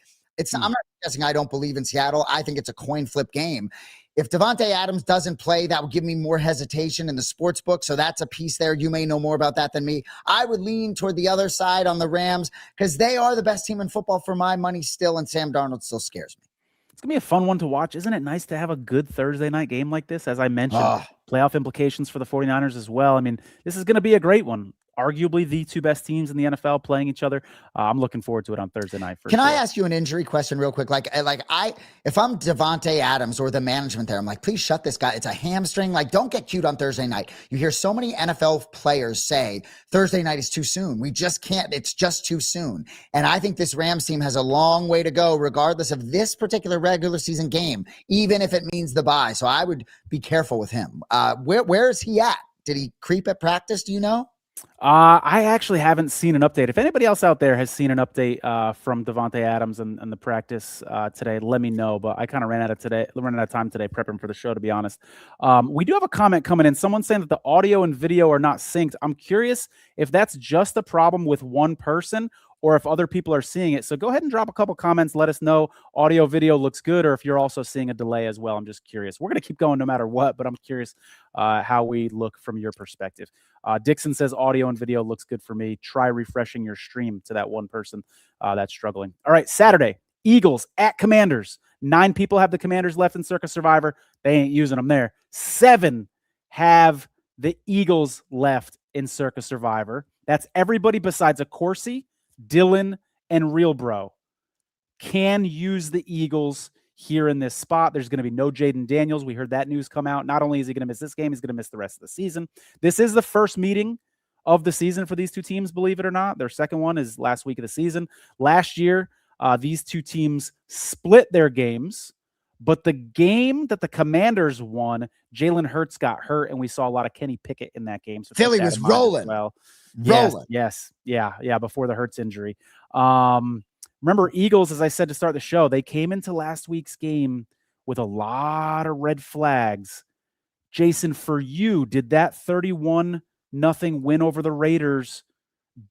Speaker 3: I'm not guessing I don't believe in Seattle. I think it's a coin flip game. If Devontae Adams doesn't play, that would give me more hesitation in the sports book. So that's a piece there. You may know more about that than me. I would lean toward the other side on the Rams because they are the best team in football for my money still, and Sam Darnold still scares me.
Speaker 1: It's going to be a fun one to watch. Isn't it nice to have a good Thursday night game like this? As I mentioned, playoff implications for the 49ers as well. I mean, this is going to be a great one. Arguably the two best teams in the NFL playing each other. I'm looking forward to it on Thursday night.
Speaker 3: Can I ask you an injury question real quick? If I'm Devontae Adams or the management there, I'm like, please shut this guy. It's a hamstring. Like, don't get cute on Thursday night. You hear so many NFL players say Thursday night is too soon. We just can't. It's just too soon. And I think this Rams team has a long way to go, regardless of this particular regular season game, even if it means the bye. So I would be careful with him. Where is he at? Did he creep at practice? Do you know?
Speaker 1: I actually haven't seen an update. If anybody else out there has seen an update from Devontae Adams and the practice today, let me know. But I kind of ran out of time today prepping for the show, to be honest. We do have a comment coming in. Someone saying that the audio and video are not synced. I'm curious if that's just a problem with one person or if other people are seeing it. So go ahead and drop a couple comments. Let us know audio, video looks good, or if you're also seeing a delay as well. I'm just curious. We're going to keep going no matter what, but I'm curious how we look from your perspective. Dixon says audio and video looks good for me. Try refreshing your stream to that one person that's struggling. All right, Saturday, Eagles at Commanders. 9 people have the Commanders left in Circa Survivor. They ain't using them there. 7 have the Eagles left in Circa Survivor. That's everybody besides a Corsi, Dylan, and Real Bro can use the Eagles here in this spot. There's going to be no Jaden Daniels. We heard that news come out. Not only is he going to miss this game, he's going to miss the rest of the season. This is the first meeting of the season for these two teams, believe it or not. Their second one is last week of the season. Last year, these two teams split their games, but the game that the Commanders won, Jalen Hurts got hurt, and we saw a lot of Kenny Pickett in that game. So
Speaker 3: Philly was rolling.
Speaker 1: Well,
Speaker 3: rolling.
Speaker 1: Yes. Yeah. Before the Hurts injury. Remember, Eagles, as I said to start the show, they came into last week's game with a lot of red flags. Jason, for you, did that 31-0 win over the Raiders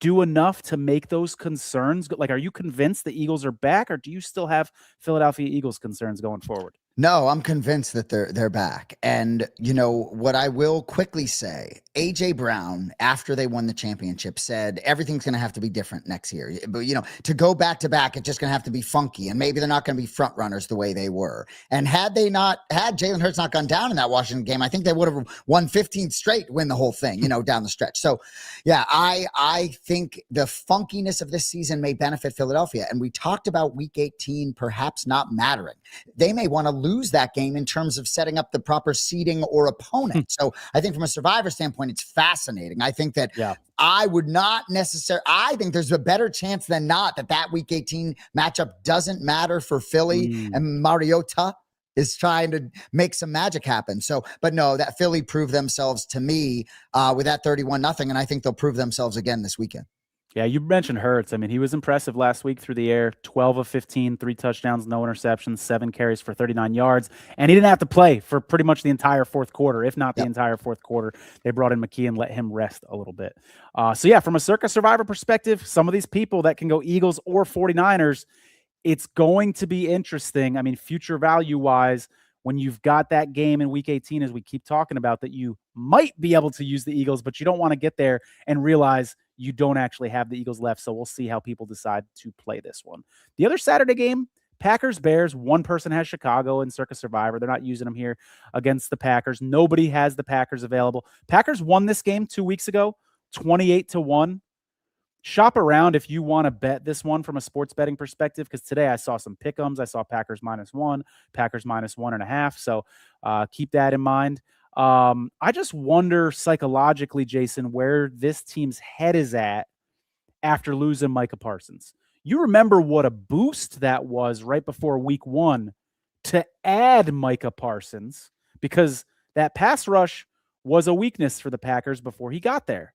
Speaker 1: do enough to make those concerns? Like, are you convinced the Eagles are back, or do you still have Philadelphia Eagles concerns going forward?
Speaker 3: No, I'm convinced that they're back. And you know what I will quickly say, AJ Brown, after they won the championship, said everything's going to have to be different next year. But to go back to back, it's just going to have to be funky, and maybe they're not going to be front runners the way they were. And had Jalen Hurts not gone down in that Washington game, I think they would have won 15 straight, win the whole thing, down the stretch. So yeah, I think the funkiness of this season may benefit Philadelphia. And we talked about week 18 perhaps not mattering. They may want to lose that game in terms of setting up the proper seeding or opponent. So I think from a Survivor standpoint, it's fascinating. I think that I think there's a better chance than not that week 18 matchup doesn't matter for Philly, and Mariota is trying to make some magic happen. So, but no, that Philly proved themselves to me with that 31-0, and I think they'll prove themselves again this weekend.
Speaker 1: Yeah, you mentioned Hurts. I mean, he was impressive last week through the air, 12 of 15, 3 touchdowns, no interceptions, 7 carries for 39 yards. And he didn't have to play for pretty much the entire fourth quarter, if not the entire fourth quarter. They brought in McKee and let him rest a little bit. So yeah, from a Circa Survivor perspective, some of these people that can go Eagles or 49ers, it's going to be interesting. I mean, future value-wise, when you've got that game in week 18, as we keep talking about, that you might be able to use the Eagles, but you don't want to get there and realize you don't actually have the Eagles left. So we'll see how people decide to play this one. The other Saturday game, Packers-Bears. One person has Chicago in Circa Survivor. They're not using them here against the Packers. Nobody has the Packers available. Packers won this game 2 weeks ago, 28-1. Shop around if you want to bet this one from a sports betting perspective, because today I saw some pick'ems. I saw Packers -1, Packers -1.5. So keep that in mind. I just wonder psychologically, Jason, where this team's head is at after losing Micah Parsons. You remember what a boost that was right before week 1 to add Micah Parsons, because that pass rush was a weakness for the Packers before he got there.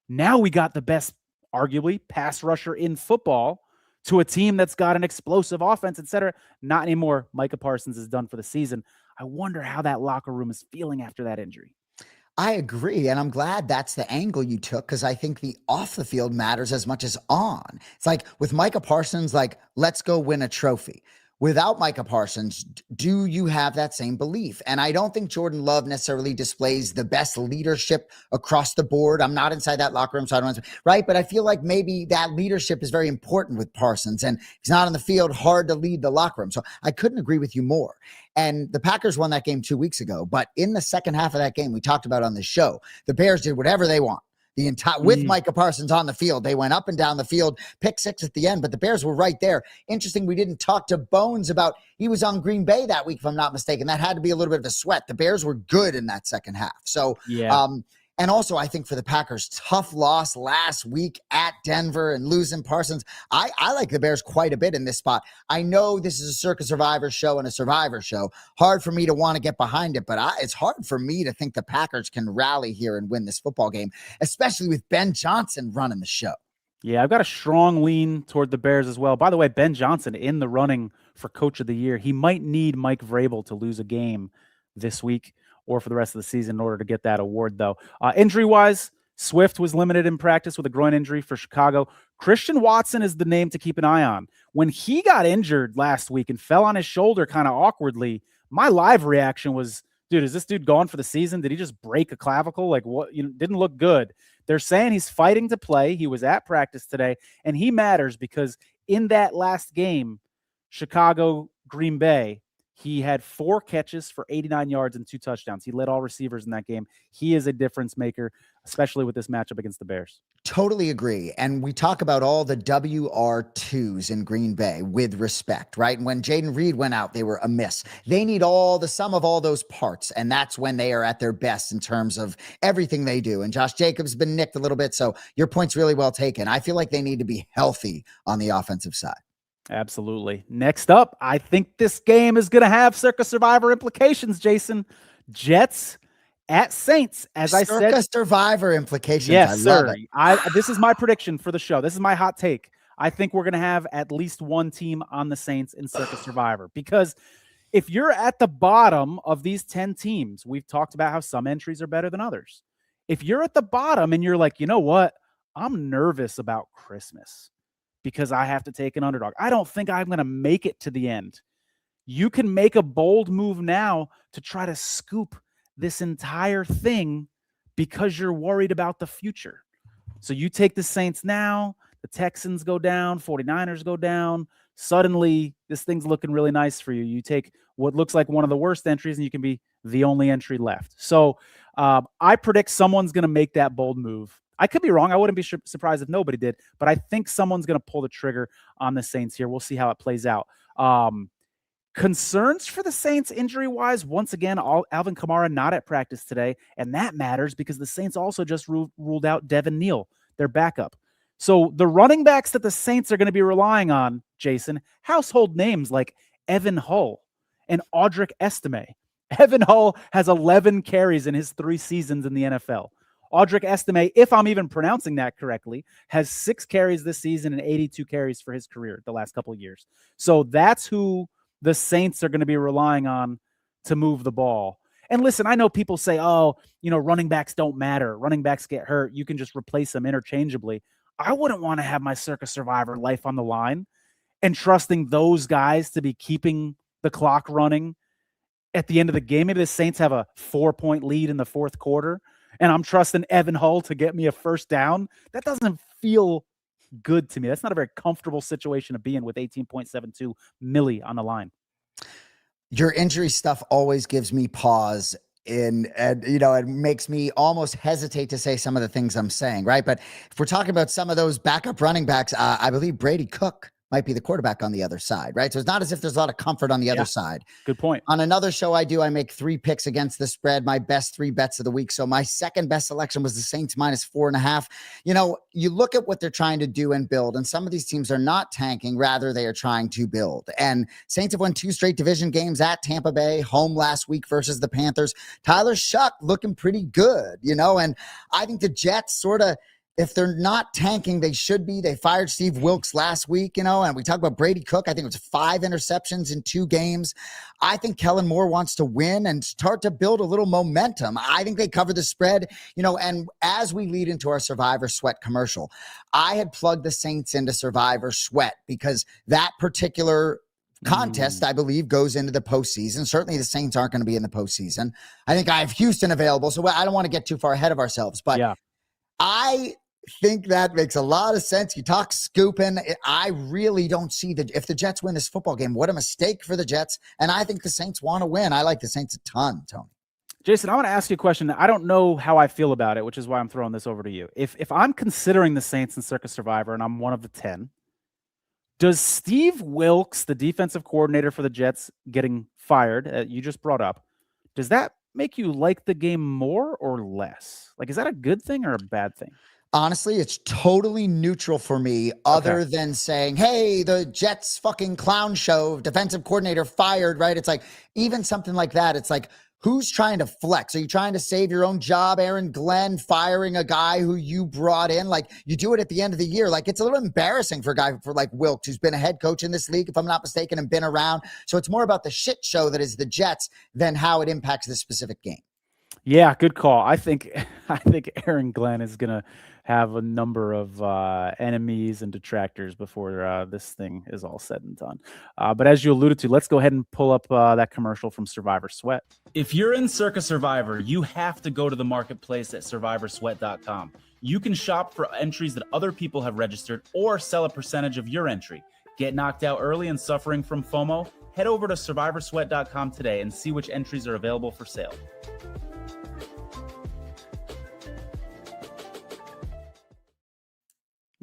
Speaker 1: Now we got the best, arguably, pass rusher in football to a team that's got an explosive offense, etc. Not anymore. Micah Parsons is done for the season. I wonder how that locker room is feeling after that injury.
Speaker 3: I agree. And I'm glad that's the angle you took, because I think the off the field matters as much as on. It's like with Micah Parsons, like, let's go win a trophy. Without Micah Parsons, do you have that same belief? And I don't think Jordan Love necessarily displays the best leadership across the board. I'm not inside that locker room, so I don't, right? But I feel like maybe that leadership is very important with Parsons, and he's not on the field, hard to lead the locker room. So I couldn't agree with you more. And the Packers won that game 2 weeks ago. But in the second half of that game, we talked about on the show, the Bears did whatever they want. The entire with Micah Parsons on the field, they went up and down the field, pick six at the end, but the Bears were right there. Interesting, we didn't talk to Bones about, he was on Green Bay that week, if I'm not mistaken. That had to be a little bit of a sweat. The Bears were good in that second half. So, and also, I think for the Packers, tough loss last week at Denver and losing Parsons. I like the Bears quite a bit in this spot. I know this is a Circa Survivor show and a Survivor show. Hard for me to want to get behind it, but it's hard for me to think the Packers can rally here and win this football game, especially with Ben Johnson running the show.
Speaker 1: Yeah, I've got a strong lean toward the Bears as well. By the way, Ben Johnson in the running for Coach of the Year. He might need Mike Vrabel to lose a game this week or for the rest of the season in order to get that award, though. Injury-wise, Swift was limited in practice with a groin injury for Chicago. Christian Watson is the name to keep an eye on. When he got injured last week and fell on his shoulder kind of awkwardly, my live reaction was, dude, is this dude gone for the season? Did he just break a clavicle? Like, what? Didn't look good. They're saying he's fighting to play. He was at practice today, and he matters because in that last game, Chicago, Green Bay, he had 4 catches for 89 yards and 2 touchdowns. He led all receivers in that game. He is a difference maker, especially with this matchup against the Bears.
Speaker 3: Totally agree. And we talk about all the WR2s in Green Bay with respect, right? And when Jaden Reed went out, they were a miss. They need all the sum of all those parts. And that's when they are at their best in terms of everything they do. And Josh Jacobs has been nicked a little bit. So your point's really well taken. I feel like they need to be healthy on the offensive side.
Speaker 1: Absolutely. Next up, I think this game is going to have Circa Survivor implications, Jason. Jets at Saints, as I said.
Speaker 3: Circa Survivor implications.
Speaker 1: Yes, sir. This is my prediction for the show. This is my hot take. I think we're going to have at least one team on the Saints in Circa Survivor, because if you're at the bottom of these 10 teams, we've talked about how some entries are better than others. If you're at the bottom and you're like, you know what? I'm nervous about Christmas because I have to take an underdog. I don't think I'm going to make it to the end. You can make a bold move now to try to scoop this entire thing because you're worried about the future. So you take the Saints now, the Texans go down, 49ers go down. Suddenly, this thing's looking really nice for you. You take what looks like one of the worst entries, and you can be the only entry left. So I predict someone's going to make that bold move. I could be wrong. I wouldn't be surprised if nobody did, but I think someone's going to pull the trigger on the Saints here. We'll see how it plays out. Concerns for the Saints injury-wise, once again, Alvin Kamara not at practice today, and that matters because the Saints also just ruled out Devin Neal, their backup. So the running backs that the Saints are going to be relying on, Jason, household names like Evan Hull and Audric Estime. Evan Hull has 11 carries in his 3 seasons in the NFL. Audric Estime, if I'm even pronouncing that correctly, has 6 carries this season and 82 carries for his career the last couple of years. So that's who the Saints are going to be relying on to move the ball. And listen, I know people say, oh, running backs don't matter. Running backs get hurt. You can just replace them interchangeably. I wouldn't want to have my Circa Survivor life on the line and trusting those guys to be keeping the clock running at the end of the game. Maybe the Saints have a 4-point lead in the fourth quarter, and I'm trusting Evan Hull to get me a first down. That doesn't feel good to me. That's not a very comfortable situation to be in with 18.72 milli on the line.
Speaker 3: Your injury stuff always gives me pause and it makes me almost hesitate to say some of the things I'm saying, right? But if we're talking about some of those backup running backs, I believe Brady Cook might be the quarterback on the other side, right? So it's not as if there's a lot of comfort on the other side.
Speaker 1: Good point.
Speaker 3: On another show I do, I make 3 picks against the spread, my best 3 bets of the week. So my second best selection was the Saints -4.5. You look at what they're trying to do and build, and some of these teams are not tanking, rather they are trying to build. And Saints have won 2 straight division games at Tampa Bay, home last week versus the Panthers. Tyler Shuck looking pretty good, and I think the Jets sort of, if they're not tanking, they should be. They fired Steve Wilkes last week, and we talked about Brady Cook. I think it was 5 interceptions in 2 games. I think Kellen Moore wants to win and start to build a little momentum. I think they cover the spread, and as we lead into our Survivor Sweat commercial, I had plugged the Saints into Survivor Sweat because that particular contest, I believe, goes into the postseason. Certainly the Saints aren't going to be in the postseason. I think I have Houston available, so I don't want to get too far ahead of ourselves, but yeah. I think that makes a lot of sense. You talk scooping. I really don't see if the Jets win this football game, what a mistake for the Jets. And I think the Saints want to win. I like the Saints a ton, Tony.
Speaker 1: Jason, I want to ask you a question. I don't know how I feel about it, which is why I'm throwing this over to you. If I'm considering the Saints in Circa Survivor and I'm one of the 10, does Steve Wilkes, the defensive coordinator for the Jets, getting fired, you just brought up, does that make you like the game more or less? Like, is that a good thing or a bad thing?
Speaker 3: Honestly, it's totally neutral for me, other than saying, hey, the Jets fucking clown show, defensive coordinator fired, right? It's like, even something like that, it's like, who's trying to flex? Are you trying to save your own job? Aaron Glenn firing a guy who you brought in? Like, you do it at the end of the year. Like, it's a little embarrassing for a guy for like Wilkes, who's been a head coach in this league, if I'm not mistaken, and been around. So it's more about the shit show that is the Jets than how it impacts this specific game.
Speaker 1: Yeah, good call. I think Aaron Glenn is going to have a number of enemies and detractors before this thing is all said and done. But as you alluded to, let's go ahead and pull up that commercial from Survivor Sweat. If you're in Circa Survivor, you have to go to the marketplace at survivorsweat.com. You can shop for entries that other people have registered or sell a percentage of your entry. Get knocked out early and suffering from FOMO? Head over to survivorsweat.com today and see which entries are available for sale.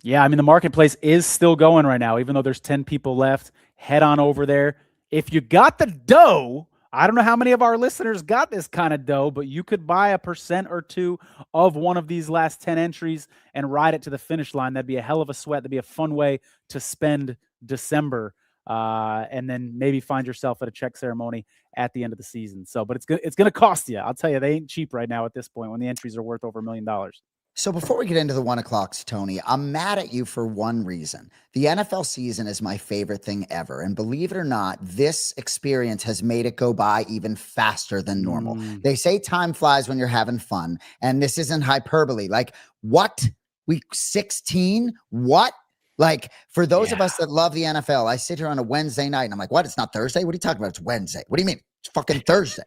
Speaker 1: Yeah, I mean, the marketplace is still going right now, even though there's 10 people left. Head on over there. If you got the dough, I don't know how many of our listeners got this kind of dough, but you could buy 1% or 2% of one of these last 10 entries and ride it to the finish line. That'd be a hell of a sweat. That'd be a fun way to spend December, and then maybe find yourself at a check ceremony at the end of the season. So, but it's gonna cost you. I'll tell you, they ain't cheap right now at this point when the entries are worth over $1 million.
Speaker 3: So before we get into the 1 o'clocks, Tony, I'm mad at you for one reason. The NFL season is my favorite thing ever. And believe it or not, this experience has made it go by even faster than normal. They say time flies when you're having fun. And this isn't hyperbole. Like, what? Week 16? What? Like, for those of us that love the NFL, I sit here on a Wednesday night and I'm like, what? It's not Thursday? What are you talking about? It's Wednesday. What do you mean? It's fucking Thursday,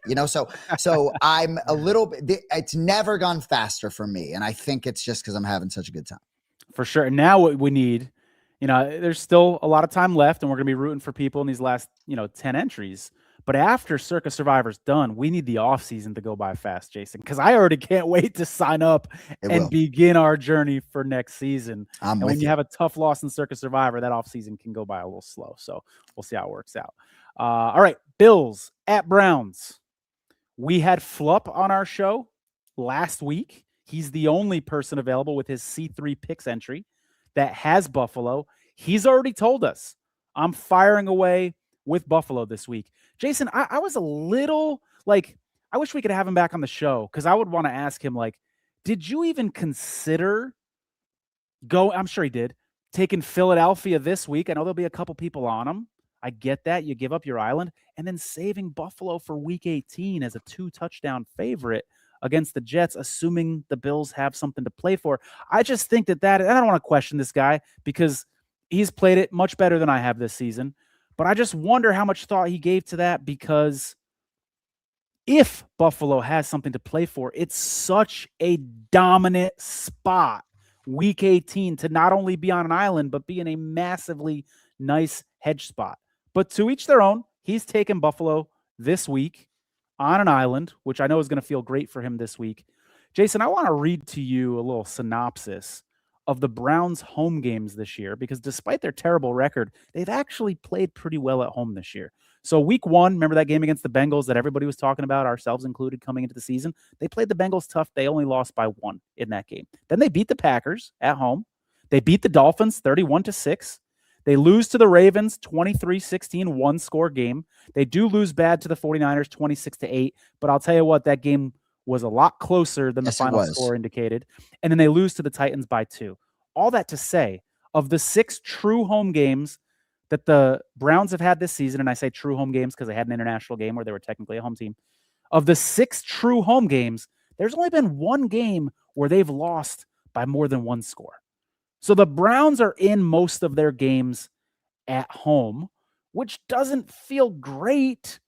Speaker 3: So I'm a little bit, it's never gone faster for me. And I think it's just because I'm having such a good time.
Speaker 1: For sure. And now what we need, there's still a lot of time left and we're going to be rooting for people in these last, 10 entries. But after Circa Survivor's done, we need the off season to go by fast, Jason, because I already can't wait to sign up and begin our journey for next season. And when you have a tough loss in Circa Survivor, that off season can go by a little slow. So we'll see how it works out. All right, Bills at Browns. We had Flupp on our show last week. He's the only person available with his C3 picks entry that has Buffalo. He's already told us, I'm firing away with Buffalo this week. Jason, I was a little like, I wish we could have him back on the show because I would want to ask him, like, did you even consider I'm sure he did, taking Philadelphia this week? I know there'll be a couple people on him. I get that. You give up your island and then saving Buffalo for week 18 as a 2-touchdown favorite against the Jets, assuming the Bills have something to play for. I just think that and I don't want to question this guy because he's played it much better than I have this season, but I just wonder how much thought he gave to that because if Buffalo has something to play for, it's such a dominant spot week 18 to not only be on an island, but be in a massively nice hedge spot. But to each their own. He's taken Buffalo this week on an island, which I know is going to feel great for him this week. Jason, I want to read to you a little synopsis of the Browns' home games this year, because despite their terrible record, they've actually played pretty well at home this year. So week 1, remember that game against the Bengals that everybody was talking about, ourselves included, coming into the season? They played the Bengals tough. They only lost by 1 in that game. Then they beat the Packers at home. They beat the Dolphins 31-6. They lose to the Ravens 23-16, 1-score game. They do lose bad to the 49ers 26-8, but I'll tell you what, that game was a lot closer than the
Speaker 3: Yes, it
Speaker 1: final
Speaker 3: was.
Speaker 1: score indicated. And then they lose to the Titans by 2. All that to say, of the 6 true home games that the Browns have had this season, and I say true home games because they had an international game where they were technically a home team. Of the 6 true home games, there's only been 1 game where they've lost by more than 1 score. So the Browns are in most of their games at home, which doesn't feel great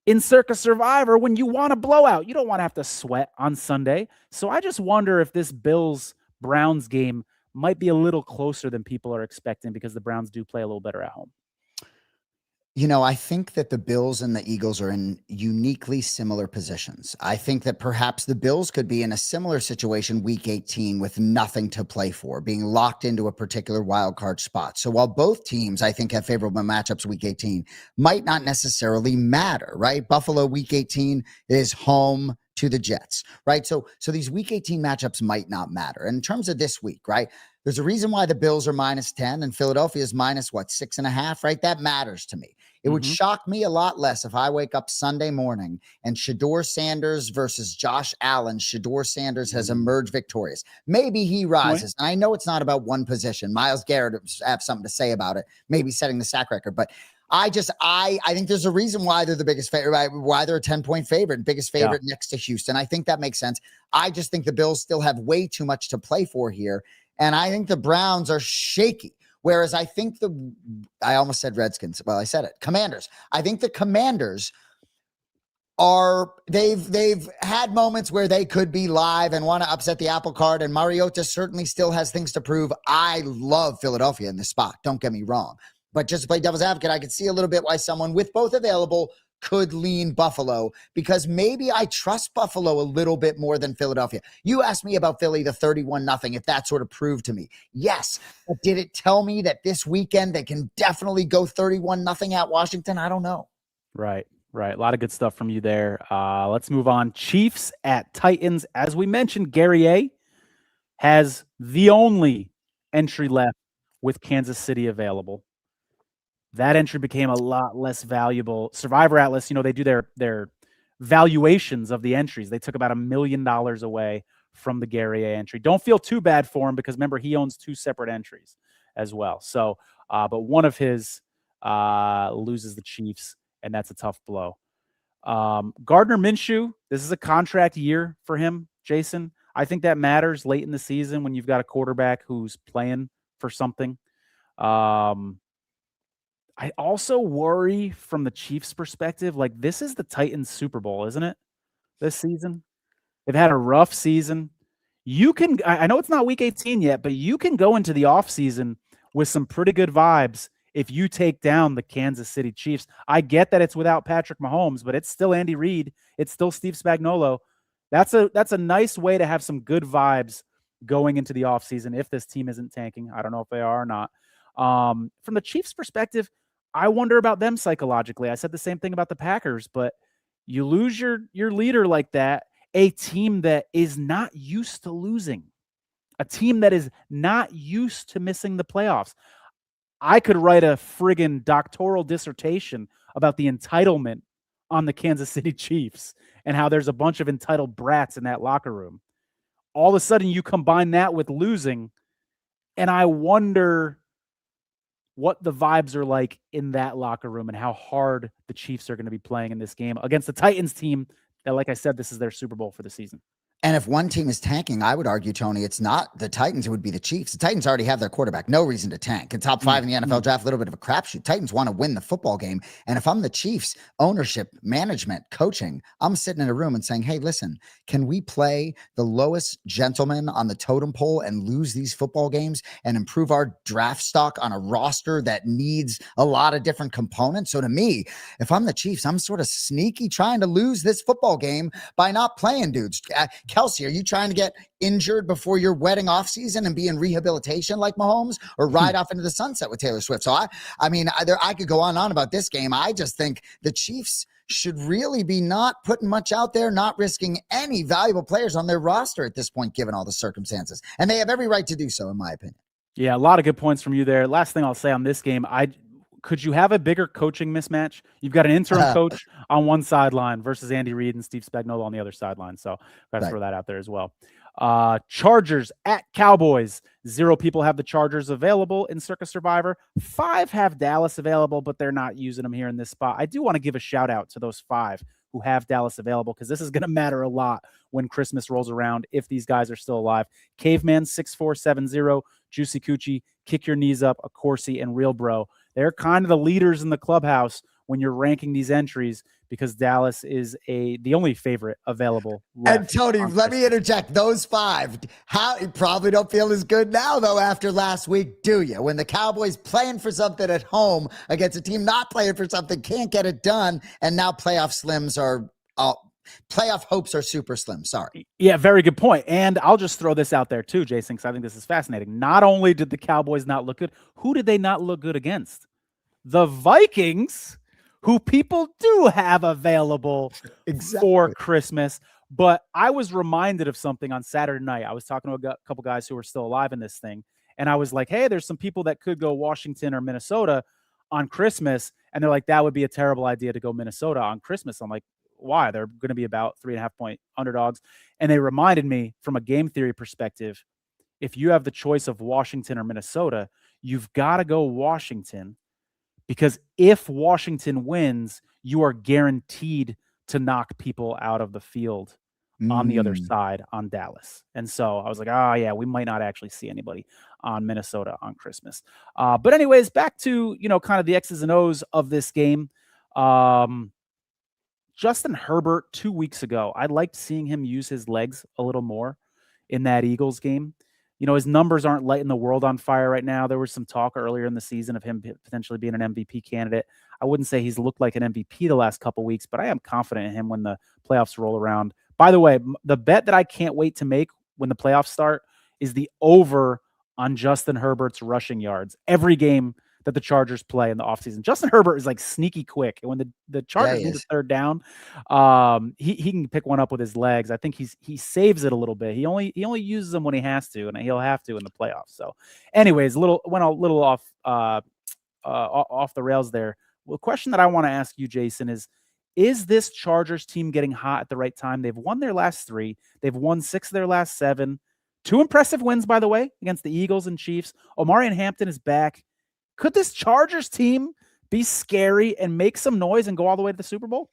Speaker 1: in Circa Survivor when you want a blowout. You don't want to have to sweat on Sunday. So I just wonder if this Bills-Browns game might be a little closer than people are expecting because the Browns do play a little better at home.
Speaker 3: You know, I think that the Bills and the Eagles are in uniquely similar positions. I think that perhaps the Bills could be in a similar situation week 18 with nothing to play for, being locked into a particular wild card spot. So while both teams, I think, have favorable matchups week 18, might not necessarily matter, right? Buffalo week 18 is home to the Jets, right? So these week 18 matchups might not matter. And in terms of this week, right? There's a reason why the Bills are -10 and Philadelphia is -6.5, right? That matters to me. It would shock me a lot less if I wake up Sunday morning and Shedeur Sanders versus Josh Allen. Shedeur Sanders has emerged victorious. Maybe he rises. And I know it's not about one position. Myles Garrett have something to say about it, maybe setting the sack record. But I think there's a reason why they're the biggest favorite, why they're a 10-point favorite, biggest favorite next to Houston. I think that makes sense. I just think the Bills still have way too much to play for here. And I think the Browns are shaky. Whereas I think I almost said Redskins. Well, I said it. Commanders. I think the Commanders they've had moments where they could be live and want to upset the apple cart. And Mariota certainly still has things to prove. I love Philadelphia in this spot. Don't get me wrong. But just to play devil's advocate, I could see a little bit why someone with both available could lean Buffalo, because maybe I trust Buffalo a little bit more than Philadelphia. You asked me about Philly, the 31-0, if that sort of proved to me. Yes. But did it tell me that this weekend they can definitely go 31-0 at Washington? I don't know.
Speaker 1: Right. A lot of good stuff from you there. Let's move on. Chiefs at Titans. As we mentioned, Gary A has the only entry left with Kansas City available. That entry became a lot less valuable. Survivor Atlas, they do their valuations of the entries. They took about $1 million away from the Gary A entry. Don't feel too bad for him because remember, he owns 2 separate entries as well. So, but one of his loses the Chiefs, and that's a tough blow. Gardner Minshew, this is a contract year for him, Jason. I think that matters late in the season when you've got a quarterback who's playing for something. I also worry from the Chiefs' perspective, like this is the Titans' Super Bowl, isn't it? This season. They've had a rough season. I know it's not week 18 yet, but you can go into the offseason with some pretty good vibes if you take down the Kansas City Chiefs. I get that it's without Patrick Mahomes, but it's still Andy Reid. It's still Steve Spagnuolo. That's a nice way to have some good vibes going into the offseason if this team isn't tanking. I don't know if they are or not. From the Chiefs' perspective, I wonder about them psychologically. I said the same thing about the Packers, but you lose your leader like that, a team that is not used to losing, a team that is not used to missing the playoffs. I could write a friggin' doctoral dissertation about the entitlement on the Kansas City Chiefs and how there's a bunch of entitled brats in that locker room. All of a sudden, you combine that with losing, and I wonder what the vibes are like in that locker room and how hard the Chiefs are going to be playing in this game against the Titans team that, like I said, this is their Super Bowl for the season.
Speaker 3: And if one team is tanking, I would argue, Tony, it's not the Titans, it would be the Chiefs. The Titans already have their quarterback. No reason to tank. In top 5 in the NFL draft, a little bit of a crapshoot. Titans want to win the football game. And if I'm the Chiefs, ownership, management, coaching, I'm sitting in a room and saying, hey, listen, can we play the lowest gentleman on the totem pole and lose these football games and improve our draft stock on a roster that needs a lot of different components? So to me, if I'm the Chiefs, I'm sort of sneaky trying to lose this football game by not playing dudes. Kelsey, are you trying to get injured before your wedding off season and be in rehabilitation like Mahomes, or ride off into the sunset with Taylor Swift? So I could go on and on about this game. I just think the Chiefs should really be not putting much out there, not risking any valuable players on their roster at this point, given all the circumstances. And they have every right to do so, in my opinion.
Speaker 1: Yeah, a lot of good points from you there. Last thing I'll say on this game, could you have a bigger coaching mismatch? You've got an interim coach on one sideline versus Andy Reid and Steve Spagnuolo on the other sideline. So got to throw that out there as well. Chargers at Cowboys. 0 people have the Chargers available in Circa Survivor. 5 have Dallas available, but they're not using them here in this spot. I do want to give a shout out to those 5 who have Dallas available, because this is going to matter a lot when Christmas rolls around if these guys are still alive. Caveman 6470, Juicy Coochie, Kick Your Knees Up, Accorsi, and Real Bro. They're kind of the leaders in the clubhouse when you're ranking these entries, because Dallas is the only favorite available left.
Speaker 3: And Tony, let me interject. Those 5, how you probably don't feel as good now, though, after last week, do you? When the Cowboys playing for something at home against a team not playing for something, can't get it done, and now playoff hopes are super slim. Sorry.
Speaker 1: Yeah, very good point. And I'll just throw this out there too, Jason, because I think this is fascinating. Not only did the Cowboys not look good, who did they not look good against? The Vikings, who people do have available for Christmas. But I was reminded of something on Saturday night. I was talking to a couple guys who were still alive in this thing, and I was like, hey, there's some people that could go Washington or Minnesota on Christmas. And they're like, that would be a terrible idea to go Minnesota on Christmas. I'm like, why? They're going to be about 3.5-point underdogs. And they reminded me, from a game theory perspective, if you have the choice of Washington or Minnesota, you've got to go Washington, because if Washington wins, you are guaranteed to knock people out of the field on the other side on Dallas. And so I was like, oh yeah, we might not actually see anybody on Minnesota on Christmas. But anyways, back to, kind of the X's and O's of this game. Justin Herbert 2 weeks ago, I liked seeing him use his legs a little more in that Eagles game. His numbers aren't lighting the world on fire right now. There was some talk earlier in the season of him potentially being an MVP candidate. I wouldn't say he's looked like an MVP the last couple weeks, but I am confident in him when the playoffs roll around. By the way, the bet that I can't wait to make when the playoffs start is the over on Justin Herbert's rushing yards every game that the Chargers play in the offseason. Justin Herbert is like sneaky quick. And when the Chargers need a third down, he can pick one up with his legs. I think he saves it a little bit. He only uses them when he has to, and he'll have to in the playoffs. So anyways, went a little off the rails there. Well, the question that I want to ask you, Jason, is this Chargers team getting hot at the right time? They've won their last 3. They've won 6 of their last 7. 2 impressive wins, by the way, against the Eagles and Chiefs. Omarion Hampton is back. Could this Chargers team be scary and make some noise and go all the way to the Super Bowl?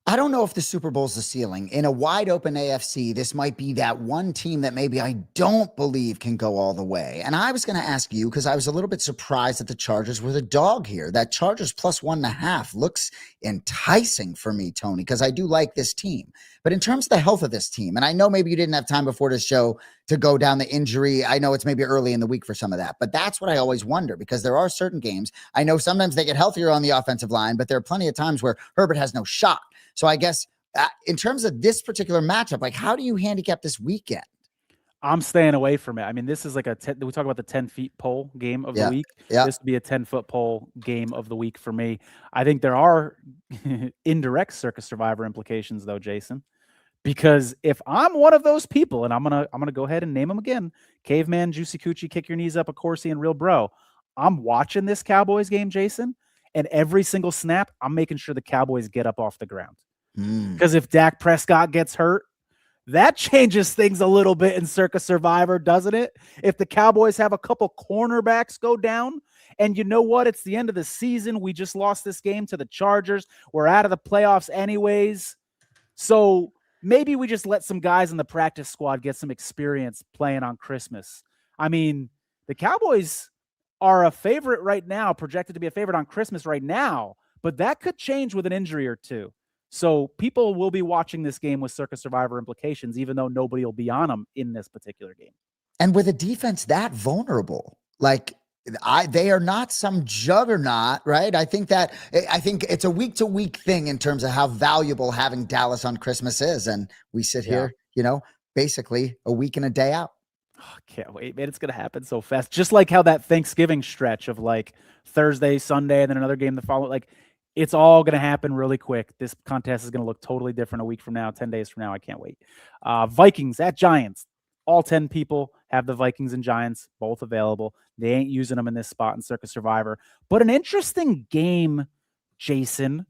Speaker 3: I don't know if the Super Bowl's the ceiling. In a wide open AFC, this might be that one team that maybe I don't believe can go all the way. And I was going to ask you, because I was a little bit surprised that the Chargers were the dog here. That Chargers plus 1.5 looks enticing for me, Tony, because I do like this team. But in terms of the health of this team, and I know maybe you didn't have time before this show to go down the injury. I know it's maybe early in the week for some of that, but that's what I always wonder, because there are certain games. I know sometimes they get healthier on the offensive line, but there are plenty of times where Herbert has no shot. So I guess in terms of this particular matchup, like, how do you handicap this weekend?
Speaker 1: I'm staying away from it. I mean, this is like we talk about the 10 feet pole game of the week.
Speaker 3: Yeah.
Speaker 1: This would be a 10-foot pole game of the week for me. I think there are indirect Circa Survivor implications, though, Jason, because if I'm one of those people, and I'm gonna go ahead and name them again: Caveman, Juicy Coochie, Kick Your Knees Up, Accorsi, and Real Bro. I'm watching this Cowboys game, Jason, and every single snap, I'm making sure the Cowboys get up off the ground. Because if Dak Prescott gets hurt, that changes things a little bit in Circa Survivor, doesn't it? If the Cowboys have a couple cornerbacks go down, and you know what? It's the end of the season. We just lost this game to the Chargers. We're out of the playoffs anyways. So maybe we just let some guys in the practice squad get some experience playing on Christmas. I mean, the Cowboys are a favorite right now, projected to be a favorite on Christmas right now, but that could change with an injury or two. So people will be watching this game with Circa Survivor implications, even though nobody will be on them in this particular game.
Speaker 3: And with a defense that vulnerable, like they are not some juggernaut, right? I think it's a week-to-week thing in terms of how valuable having Dallas on Christmas is. And we sit here, basically a week and a day out.
Speaker 1: Oh, can't wait, man. It's going to happen so fast. Just like how that Thanksgiving stretch of like Thursday, Sunday, and then another game the following, like it's all going to happen really quick. This contest is going to look totally different a week from now, 10 days from now. I can't wait. Vikings at Giants. All 10 people have the Vikings and Giants both available. They ain't using them in this spot in Circa Survivor. But an interesting game, Jason,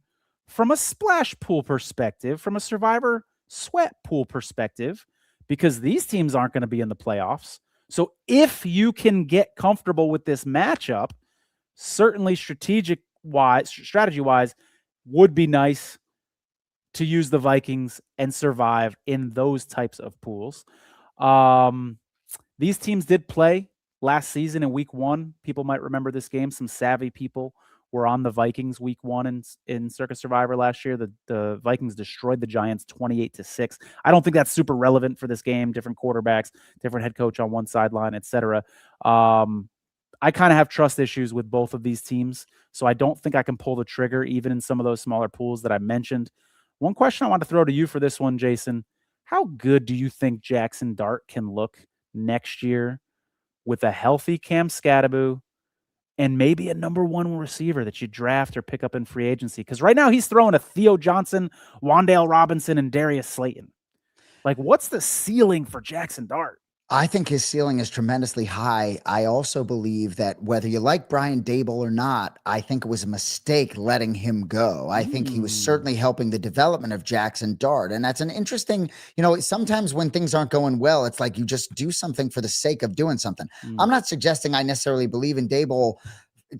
Speaker 1: from a splash pool perspective, from a Survivor sweat pool perspective, because these teams aren't going to be in the playoffs. So if you can get comfortable with this matchup, certainly strategy-wise, would be nice to use the Vikings and survive in those types of pools. These teams did play last season in week 1. People might remember this game. Some savvy people were on the Vikings week 1 in Circa Survivor last year. The Vikings destroyed the Giants 28-6. I don't think that's super relevant for this game. Different quarterbacks, different head coach on one sideline, etc. I kind of have trust issues with both of these teams, so I don't think I can pull the trigger even in some of those smaller pools that I mentioned. One question I want to throw to you for this one, Jason. How good do you think Jackson Dart can look next year with a healthy Cam Scadaboo and maybe a number 1 receiver that you draft or pick up in free agency? Because right now he's throwing a Theo Johnson, Wan'Dale Robinson, and Darius Slayton. Like, what's the ceiling for Jackson Dart?
Speaker 3: I think his ceiling is tremendously high. I also believe that whether you like Brian Dable or not, I think it was a mistake letting him go. I think he was certainly helping the development of Jackson Dart. And that's an interesting, sometimes when things aren't going well, it's like you just do something for the sake of doing something. I'm not suggesting I necessarily believe in Dable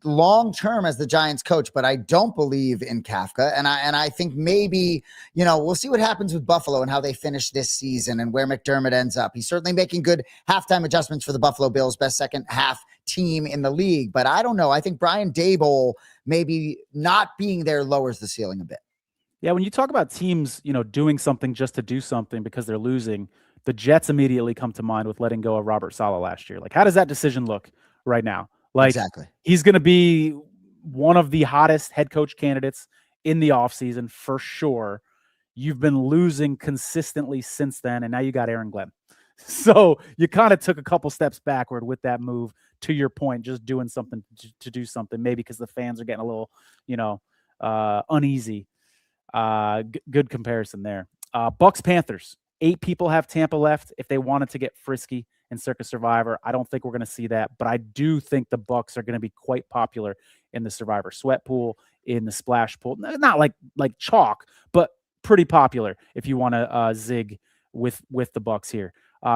Speaker 3: long-term as the Giants coach, but I don't believe in Kafka. And I think maybe, we'll see what happens with Buffalo and how they finish this season and where McDermott ends up. He's certainly making good halftime adjustments for the Buffalo Bills, best second half team in the league. But I don't know. I think Brian Dable maybe not being there lowers the ceiling a bit.
Speaker 1: Yeah, when you talk about teams, doing something just to do something because they're losing, the Jets immediately come to mind with letting go of Robert Saleh last year. Like, how does that decision look right now? Like,
Speaker 3: exactly.
Speaker 1: He's going to be one of the hottest head coach candidates in the offseason for sure. You've been losing consistently since then, and now you got Aaron Glenn. So you kind of took a couple steps backward with that move, to your point, just doing something to do something, maybe because the fans are getting a little, uneasy. Good comparison there. Bucks Panthers. 8 people have Tampa left if they wanted to get frisky in Circa Survivor. I don't think we're going to see that, but I do think the Bucks are going to be quite popular in the Survivor sweat pool, in the splash pool. Not like chalk, but pretty popular if you want to zig with the Bucks here.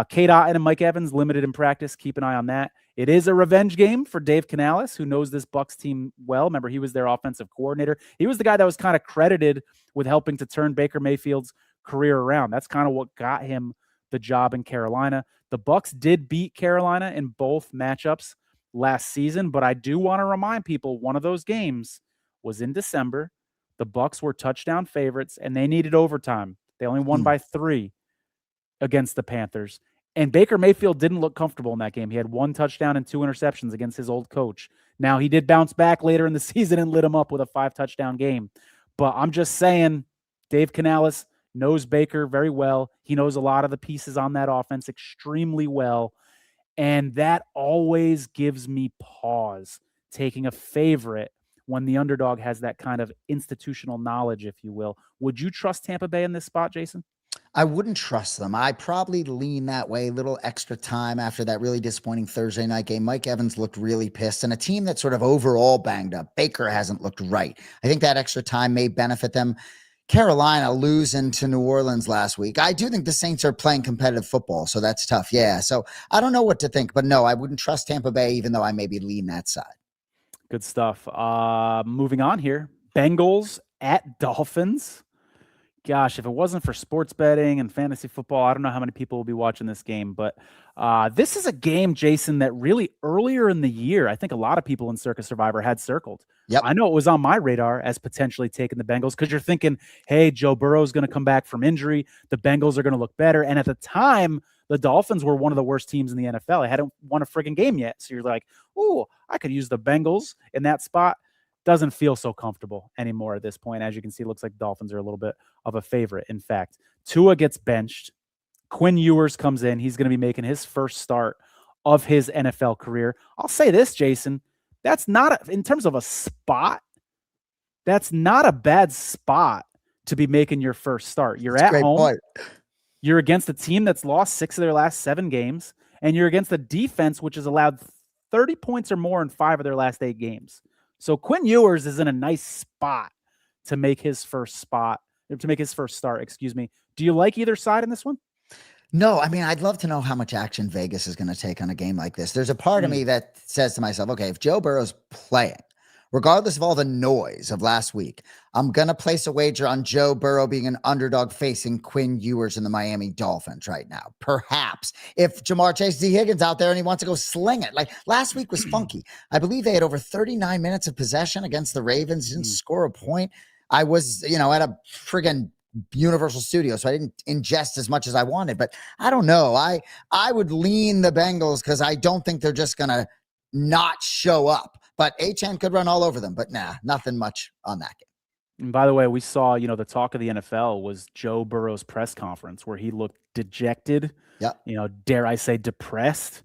Speaker 1: Kate Otten and Mike Evans limited in practice. Keep an eye on that. It is a revenge game for Dave Canales, who knows this Bucks team well. Remember, he was their offensive coordinator. He was the guy that was kind of credited with helping to turn Baker Mayfield's career around. That's kind of what got him the job in Carolina. The Bucks did beat Carolina in both matchups last season, but I do want to remind people one of those games was in December. The Bucks were touchdown favorites, and they needed overtime. They only won by 3 against the Panthers. And Baker Mayfield didn't look comfortable in that game. He had 1 touchdown and 2 interceptions against his old coach. Now, he did bounce back later in the season and lit him up with a 5-touchdown game. But I'm just saying, Dave Canales knows Baker very well. He knows a lot of the pieces on that offense extremely well. And that always gives me pause, taking a favorite when the underdog has that kind of institutional knowledge, if you will. Would you trust Tampa Bay in this spot, Jason?
Speaker 3: I wouldn't trust them. I probably lean that way. A little extra time after that really disappointing Thursday night game. Mike Evans looked really pissed, and a team that's sort of overall banged up. Baker hasn't looked right. I think that extra time may benefit them. Carolina losing to New Orleans last week. I do think the Saints are playing competitive football, so that's tough. Yeah, so I don't know what to think, but no, I wouldn't trust Tampa Bay, even though I maybe lean that side.
Speaker 1: Good stuff. Moving on here. Bengals at Dolphins. Gosh, if it wasn't for sports betting and fantasy football, I don't know how many people will be watching this game. But this is a game, Jason, that really earlier in the year, I think a lot of people in Circa Survivor had circled.
Speaker 3: Yep.
Speaker 1: I know it was on my radar as potentially taking the Bengals because you're thinking, hey, Joe Burrow is going to come back from injury. The Bengals are going to look better. And at the time, the Dolphins were one of the worst teams in the NFL. They hadn't won a friggin' game yet. So you're like, ooh, I could use the Bengals in that spot. Doesn't feel so comfortable anymore at this point. As you can see, it looks like Dolphins are a little bit of a favorite. In fact, Tua gets benched. Quinn Ewers comes in. He's going to be making his first start of his NFL career. I'll say this, Jason, that's not, in terms of a spot, that's not a bad spot to be making your first start. You're at home. You're against a team that's lost 6 of their last 7 games, and you're against a defense which has allowed 30 points or more in 5 of their last 8 games. So Quinn Ewers is in a nice spot to make his first start, excuse me. Do you like either side in this one?
Speaker 3: No, I mean, I'd love to know how much action Vegas is going to take on a game like this. There's a part of me that says to myself, okay, if Joe Burrow's playing, regardless of all the noise of last week, I'm going to place a wager on Joe Burrow being an underdog facing Quinn Ewers and the Miami Dolphins right now. Perhaps if Jamar Chase D. Higgins out there and he wants to go sling it. Like last week was funky. I believe they had over 39 minutes of possession against the Ravens, didn't score a point. I was, at a friggin' Universal Studios, so I didn't ingest as much as I wanted, but I don't know. I would lean the Bengals because I don't think they're just going to not show up. But HN could run all over them, but nothing much on that game.
Speaker 1: And by the way, we saw, the talk of the NFL was Joe Burrow's press conference where he looked dejected, dare I say depressed.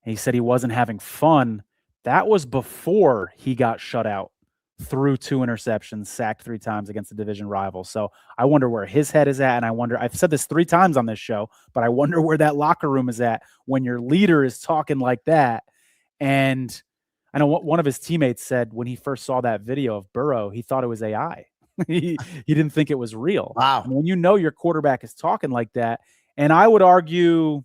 Speaker 1: And he said he wasn't having fun. That was before he got shut out, threw 2 interceptions, sacked 3 times against a division rival. So I wonder where his head is at. And I've said this 3 times on this show, but I wonder where that locker room is at when your leader is talking like that. And I know one of his teammates said when he first saw that video of Burrow, he thought it was AI. he didn't think it was real.
Speaker 3: Wow.
Speaker 1: And when your quarterback is talking like that, and I would argue,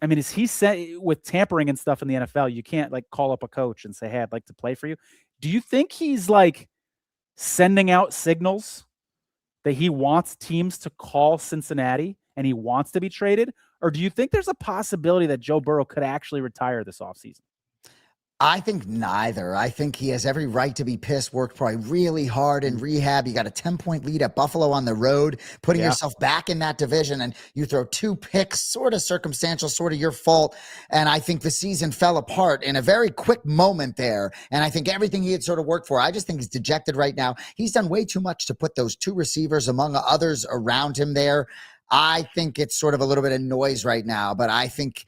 Speaker 1: I mean, is he said with tampering and stuff in the NFL, you can't like call up a coach and say, hey, I'd like to play for you. Do you think he's like sending out signals that he wants teams to call Cincinnati and he wants to be traded? Or do you think there's a possibility that Joe Burrow could actually retire this offseason?
Speaker 3: I think neither. I think he has every right to be pissed, worked probably really hard in rehab. You got a 10-point lead at Buffalo on the road, putting yourself back in that division, and you throw 2 picks, sort of circumstantial, sort of your fault. And I think the season fell apart in a very quick moment there. And I think everything he had sort of worked for, I just think he's dejected right now. He's done way too much to put those 2 receivers among others around him there. I think it's sort of a little bit of noise right now, but I think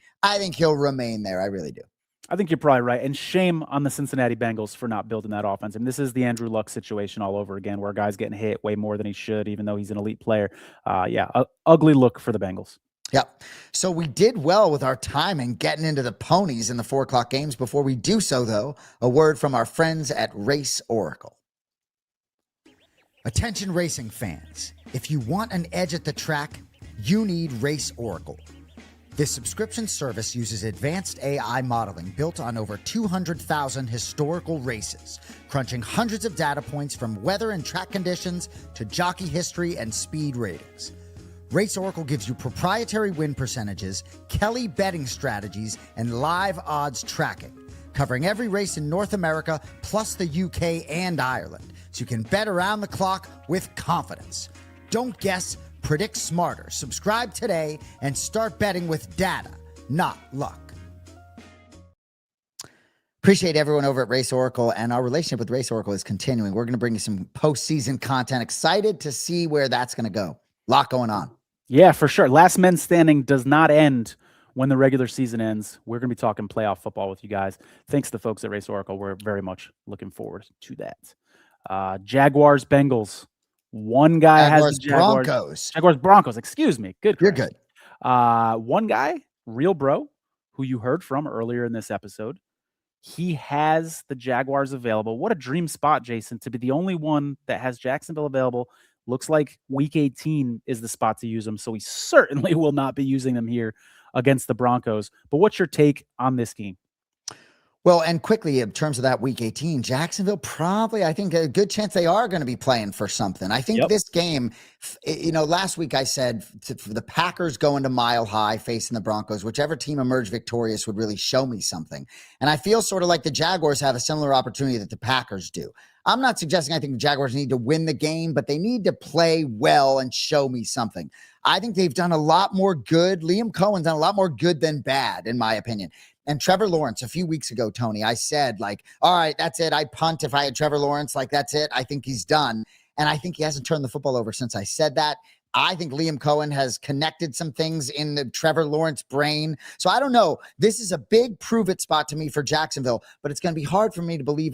Speaker 3: he'll remain there. I really do.
Speaker 1: I think you're probably right. And shame on the Cincinnati Bengals for not building that offense. And this is the Andrew Luck situation all over again, where a guy's getting hit way more than he should, even though he's an elite player. Ugly look for the Bengals.
Speaker 3: Yep. So we did well with our timing getting into the ponies in the 4:00 games. Before we do so, though, a word from our friends at Race Oracle. Attention racing fans. If you want an edge at the track, you need Race Oracle. This subscription service uses advanced AI modeling built on over 200,000 historical races, crunching hundreds of data points from weather and track conditions to jockey history and speed ratings. Race Oracle gives you proprietary win percentages, Kelly betting strategies, and live odds tracking, covering every race in North America plus the UK and Ireland, so you can bet around the clock with confidence. Don't guess. Predict smarter. Subscribe today and start betting with data, not luck. Appreciate everyone over at Race Oracle, and our relationship with Race Oracle is continuing. We're going to bring you some postseason content. Excited to see where that's going to go. A lot going on.
Speaker 1: Yeah, for sure. Last men standing does not end when the regular season ends. We're going to be talking playoff football with you guys. Thanks to the folks at Race Oracle. We're very much looking forward to that. Jaguars, Bengals. One guy has the Jaguars, Broncos. Excuse me. Good.
Speaker 3: You're good.
Speaker 1: One guy, Real Bro, who you heard from earlier in this episode, he has the Jaguars available. What a dream spot, Jason, to be the only one that has Jacksonville available. Looks like week 18 is the spot to use them, so we certainly will not be using them here against the Broncos. But what's your take on this game?
Speaker 3: Well, and quickly, in terms of that week 18, Jacksonville probably, I think a good chance they are going to be playing for something. I think this game, last week I said for the Packers going to Mile High facing the Broncos, whichever team emerged victorious would really show me something. And I feel sort of like the Jaguars have a similar opportunity that the Packers do. I'm not suggesting I think the Jaguars need to win the game, but they need to play well and show me something. I think they've done a lot more good. Liam Cohen's done a lot more good than bad, in my opinion. And Trevor Lawrence, a few weeks ago, Tony, I said, all right, that's it. I'd punt if I had Trevor Lawrence. That's it. I think he's done. And I think he hasn't turned the football over since I said that. I think Liam Cohen has connected some things in the Trevor Lawrence brain. So I don't know. This is a big prove-it spot to me for Jacksonville, but it's going to be hard for me to believe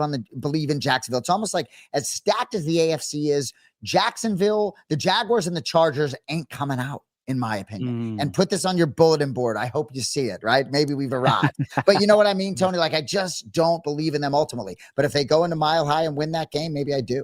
Speaker 3: in Jacksonville. It's almost like as stacked as the AFC is, Jacksonville, the Jaguars and the Chargers ain't coming out. in my opinion. And put this on your bulletin board. I hope you see it, right? Maybe we've arrived. But you know what I mean, Tony? Like, I just don't believe in them ultimately. But if they go into Mile High and win that game, maybe I do.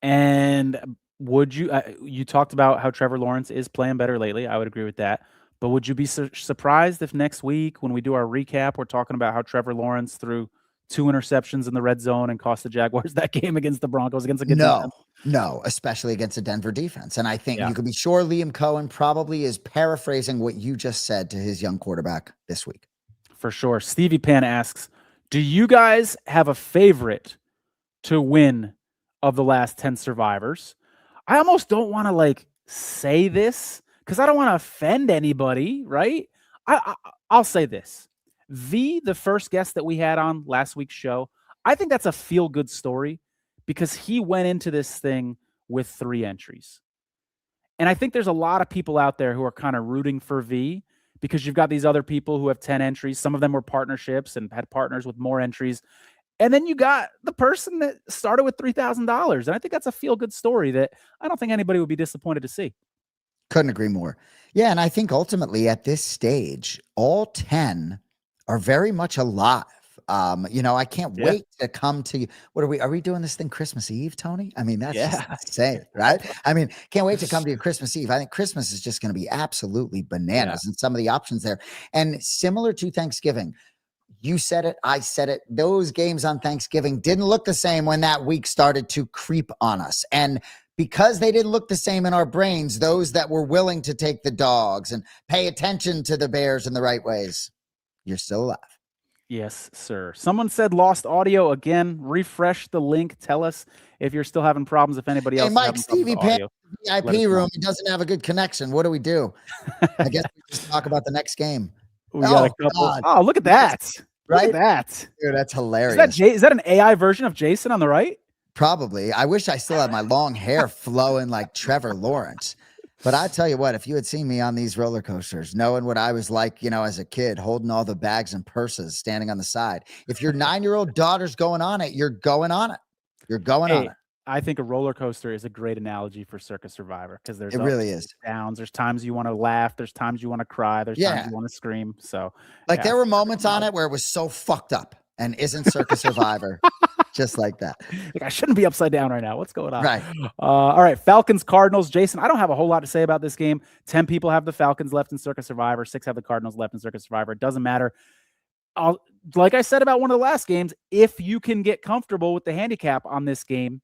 Speaker 1: And would you you talked about how Trevor Lawrence is playing better lately. I would agree with that. But would you be surprised if next week when we do our recap, we're talking about how Trevor Lawrence threw 2 interceptions in the red zone and cost the Jaguars that game against the Broncos against a good defense?
Speaker 3: No, especially against a Denver defense. And I think you can be sure Liam Cohen probably is paraphrasing what you just said to his young quarterback this week.
Speaker 1: For sure. Stevie Pan asks, do you guys have a favorite to win of the last 10 survivors? I almost don't want to like say this because I don't want to offend anybody, right? I'll say this. The first guest that we had on last week's show, I think that's a feel-good story because he went into this thing with 3 entries. And I think there's a lot of people out there who are kind of rooting for V because you've got these other people who have 10 entries. Some of them were partnerships and had partners with more entries. And then you got the person that started with $3,000. And I think that's a feel-good story that I don't think anybody would be disappointed to see.
Speaker 3: Couldn't agree more. Yeah, and I think ultimately at this stage, all 10 are very much alive. I can't wait to come to you. What are we doing this thing Christmas Eve, Tony? I mean, that's just insane, right? I mean, can't wait to come to you Christmas Eve. I think Christmas is just going to be absolutely bananas and some of the options there. And similar to Thanksgiving, you said it, I said it. Those games on Thanksgiving didn't look the same when that week started to creep on us. And because they didn't look the same in our brains, those that were willing to take the dogs and pay attention to the Bears in the right ways, you're still alive.
Speaker 1: Yes, sir. Someone said lost audio again. Refresh the link. Tell us if you're still having problems. If anybody else,
Speaker 3: Mike, Stevie Pan, VIP room, it doesn't have a good connection. What do we do? I guess we just talk about the next game.
Speaker 1: We got a couple. God. Oh, look at that!
Speaker 3: Right?
Speaker 1: Look at that,
Speaker 3: dude. That's hilarious.
Speaker 1: Is that an AI version of Jason on the right?
Speaker 3: Probably. I wish I still had my long hair flowing like Trevor Lawrence. But I tell you what, if you had seen me on these roller coasters, knowing what I was like, as a kid, holding all the bags and purses, standing on the side. If your 9-year-old daughter's going on it, you're going on it. You're going on it.
Speaker 1: I think a roller coaster is a great analogy for Circa Survivor because there's
Speaker 3: really is
Speaker 1: downs. There's times you want to laugh. There's times you want to cry. There's times you want to scream. So,
Speaker 3: there were moments on it where it was so fucked up. And isn't Circa Survivor just like that?
Speaker 1: Like, I shouldn't be upside down right now. What's going on?
Speaker 3: Right.
Speaker 1: All right. Falcons, Cardinals. Jason, I don't have a whole lot to say about this game. 10 people have the Falcons left in Circa Survivor. 6 have the Cardinals left in Circa Survivor. It doesn't matter. Like I said about one of the last games, if you can get comfortable with the handicap on this game,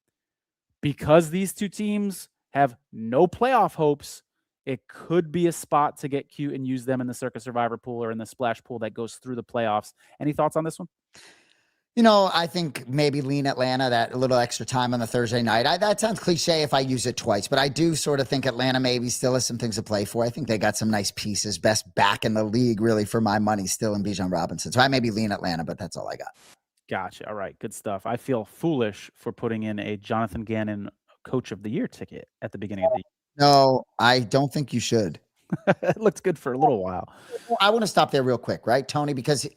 Speaker 1: because these two teams have no playoff hopes, it could be a spot to get cute and use them in the Circa Survivor pool or in the splash pool that goes through the playoffs. Any thoughts on this one?
Speaker 3: I think maybe lean Atlanta, that a little extra time on the Thursday night. That sounds cliche if I use it twice, but I do sort of think Atlanta maybe still has some things to play for. I think they got some nice pieces. Best back in the league, really, for my money, still in Bijan Robinson. So I maybe lean Atlanta, but that's all I got.
Speaker 1: Gotcha. All right. Good stuff. I feel foolish for putting in a Jonathan Gannon Coach of the Year ticket at the beginning of the year.
Speaker 3: No, I don't think you should.
Speaker 1: It looked good for a little while.
Speaker 3: I want to stop there real quick, right, Tony? Because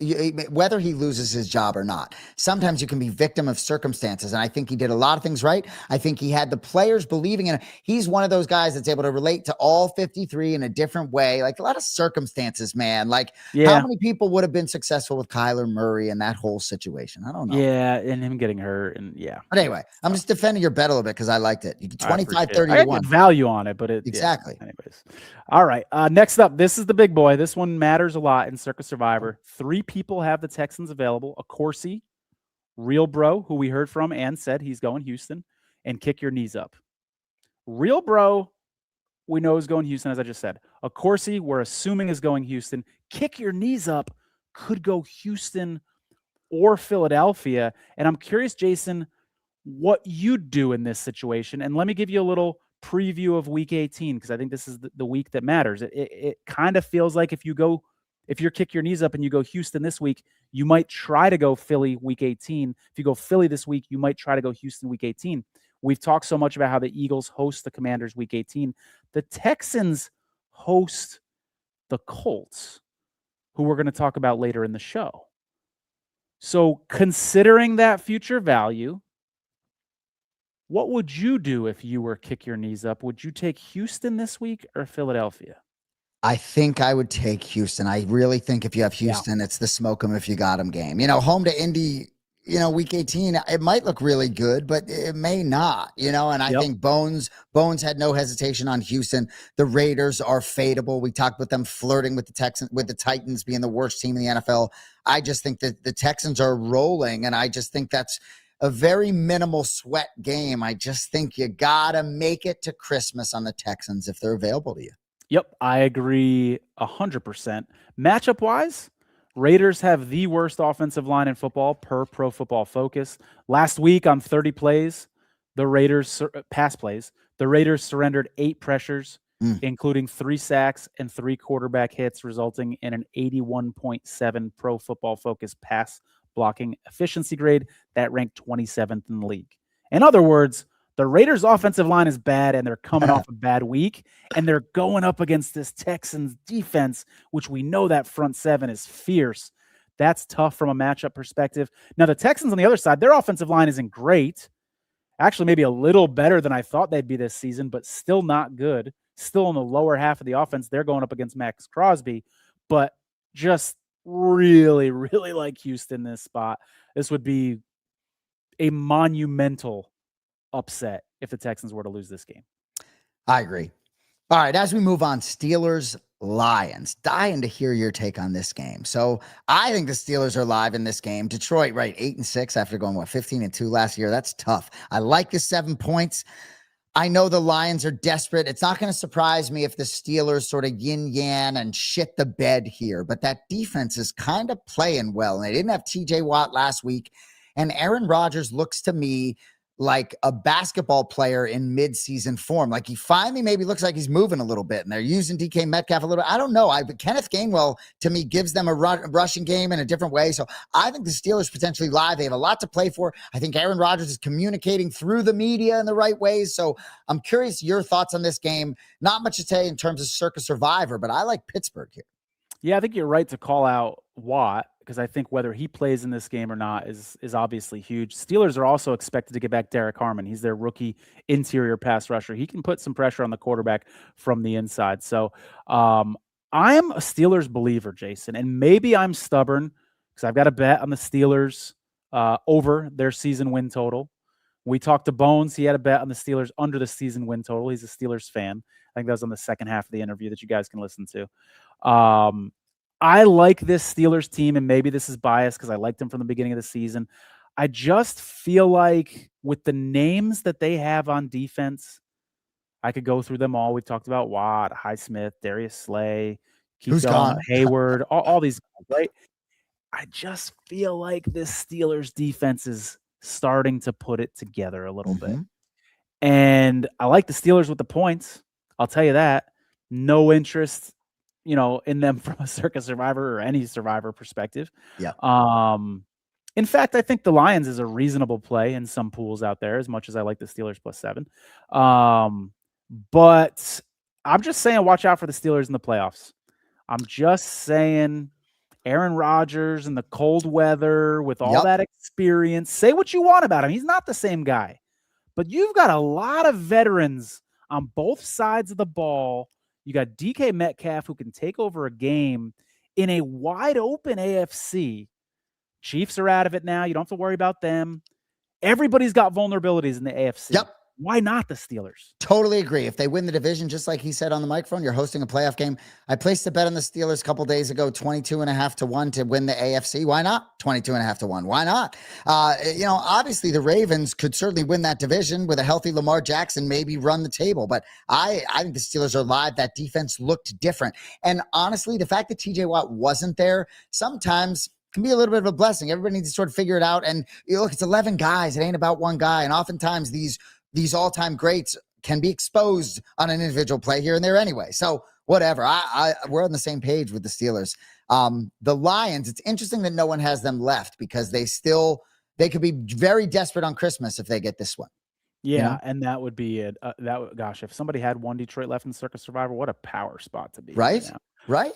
Speaker 3: whether he loses his job or not, sometimes you can be victim of circumstances. And I think he did a lot of things right. I think he had the players believing in it. He's one of those guys that's able to relate to all 53 in a different way. Like a lot of circumstances, man. Like how many people would have been successful with Kyler Murray and that whole situation? I don't know.
Speaker 1: Yeah, and him getting hurt. And
Speaker 3: But anyway, I'm just defending your bet a little bit because I liked it. You get 25-30
Speaker 1: I got value on it, but
Speaker 3: exactly.
Speaker 1: Anyways. All right. Next up, this is the big boy. This one matters a lot in Circa Survivor. 3 people have the Texans available. A Corsi, Real Bro, who we heard from and said he's going Houston, and Kick Your Knees Up. Real Bro, we know is going Houston, as I just said. A Corsi, we're assuming is going Houston. Kick Your Knees Up could go Houston or Philadelphia. And I'm curious, Jason, what you'd do in this situation. And let me give you a little preview of week 18 because I think this is the week that matters. It kind of feels like if you're Kick Your Knees Up and you go Houston this week, you might try to go Philly week 18. If you go Philly this week, you might try to go Houston week 18. We've talked so much about how the Eagles host the Commanders week 18. The Texans host the Colts, who we're going to talk about later in the show. So considering that future value, What would you do if you were kick your knees up? Would you take Houston this week or Philadelphia?
Speaker 3: I think I would take Houston. I really think if you have
Speaker 1: Yeah.
Speaker 3: Houston, it's the smoke 'em if you got 'em game. Home to Indy, week 18, it might look really good, but it may not, and I
Speaker 1: Yep.
Speaker 3: think Bones had no hesitation on Houston. The Raiders are fadeable. We talked about them flirting with the Titans being the worst team in the NFL. I just think that the Texans are rolling, and I just think that's a very minimal sweat game. I just think you gotta make it to Christmas on the Texans if they're available to you.
Speaker 1: Yep, I agree 100%. Matchup wise, Raiders have the worst offensive line in football per Pro Football Focus. Last week on 30 plays, the Raiders pass plays, the Raiders surrendered 8 pressures, including 3 sacks and 3 quarterback hits, resulting in an 81.7 Pro Football Focus pass blocking efficiency grade that ranked 27th in the league. In other words, the Raiders' offensive line is bad, and they're coming off a bad week, and they're going up against this Texans defense, which we know that front seven is fierce. That's tough from a matchup perspective. Now, the Texans on the other side, their offensive line isn't great. Actually, maybe a little better than I thought they'd be this season, but still not good. Still in the lower half of the offense. They're going up against Max Crosby, but just really, really like Houston this spot. This would be a monumental upset if the Texans were to lose this game.
Speaker 3: I agree. All right, as we move on, Steelers, Lions. Dying to hear your take on this game. So I think the Steelers are live in this game. Detroit, right, 8-6 after going 15-2 last year. That's tough. I like the 7 points. I know the Lions are desperate. It's not going to surprise me if the Steelers sort of yin-yang and shit the bed here, but that defense is kind of playing well. And they didn't have TJ Watt last week. And Aaron Rodgers looks to me like a basketball player in mid-season form. Like he finally maybe looks like he's moving a little bit, and they're using DK Metcalf a little bit. I don't know. But Kenneth Gainwell, to me, gives them a rushing game in a different way. So I think the Steelers potentially live. They have a lot to play for. I think Aaron Rodgers is communicating through the media in the right ways. So I'm curious your thoughts on this game. Not much to say in terms of Circa Survivor, but I like Pittsburgh here.
Speaker 1: Yeah, I think you're right to call out Watt, because I think whether he plays in this game or not is obviously huge. Steelers are also expected to get back Derek Harmon. He's their rookie interior pass rusher. He can put some pressure on the quarterback from the inside. So I am a Steelers believer, Jason, and maybe I'm stubborn because I've got a bet on the Steelers over their season win total. We talked to Bones. He had a bet on the Steelers under the season win total. He's a Steelers fan. I think that was on the second half of the interview that you guys can listen to. I like this Steelers team, and maybe this is biased because I liked them from the beginning of the season. I just feel like with the names that they have on defense, I could go through them all. We've talked about Watt, Highsmith, Darius Slay,
Speaker 3: Who's gone?
Speaker 1: Hayward, all these guys, right? I just feel like this Steelers defense is starting to put it together a little bit. And I like the Steelers with the points. I'll tell you that. No interest in them from a Circa Survivor or any Survivor perspective.
Speaker 3: Yeah.
Speaker 1: In fact, I think the Lions is a reasonable play in some pools out there, as much as I like the Steelers +7. But I'm just saying, watch out for the Steelers in the playoffs. I'm just saying, Aaron Rodgers and the cold weather with all that experience. Say what you want about him. He's not the same guy. But you've got a lot of veterans on both sides of the ball. You got DK Metcalf, who can take over a game in a wide open AFC. Chiefs are out of it now. You don't have to worry about them. Everybody's got vulnerabilities in the AFC.
Speaker 3: Yep.
Speaker 1: Why not the Steelers?
Speaker 3: Totally agree. If they win the division, just like he said on the microphone, you're hosting a playoff game. I placed a bet on the Steelers a couple days ago, 22.5-1 to win the AFC. Why not? 22.5-1. Why not? Obviously the Ravens could certainly win that division with a healthy Lamar Jackson, maybe run the table. But I think the Steelers are live. That defense looked different. And honestly, the fact that TJ Watt wasn't there sometimes can be a little bit of a blessing. Everybody needs to sort of figure it out. And look, it's 11 guys. It ain't about one guy. And oftentimes these all-time greats can be exposed on an individual play here and there anyway. So whatever. We're on the same page with the Steelers. The Lions, it's interesting that no one has them left because they could be very desperate on Christmas if they get this one.
Speaker 1: Yeah, and that would be it. Gosh, if somebody had one Detroit left in Circa Survivor, what a power spot to be.
Speaker 3: Right? Right.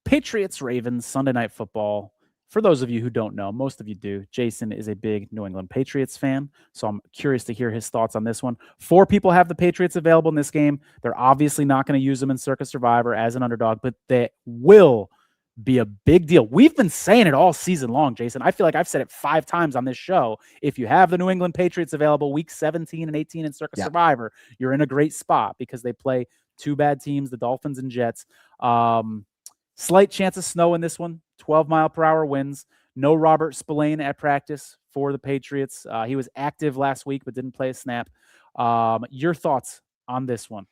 Speaker 1: Patriots, Ravens, Sunday Night Football. For those of you who don't know, most of you do, Jason is a big New England Patriots fan. So I'm curious to hear his thoughts on this one. 4 people have the Patriots available in this game. They're obviously not going to use them in Circa Survivor as an underdog, but they will be a big deal. We've been saying it all season long, Jason. I feel like I've said it 5 times on this show. If you have the New England Patriots available week 17 and 18 in Circa Survivor, you're in a great spot because they play 2 bad teams, the Dolphins and Jets. Slight chance of snow in this one, 12-mile-per-hour winds. No Robert Spillane at practice for the Patriots. He was active last week but didn't play a snap. Your thoughts on this one?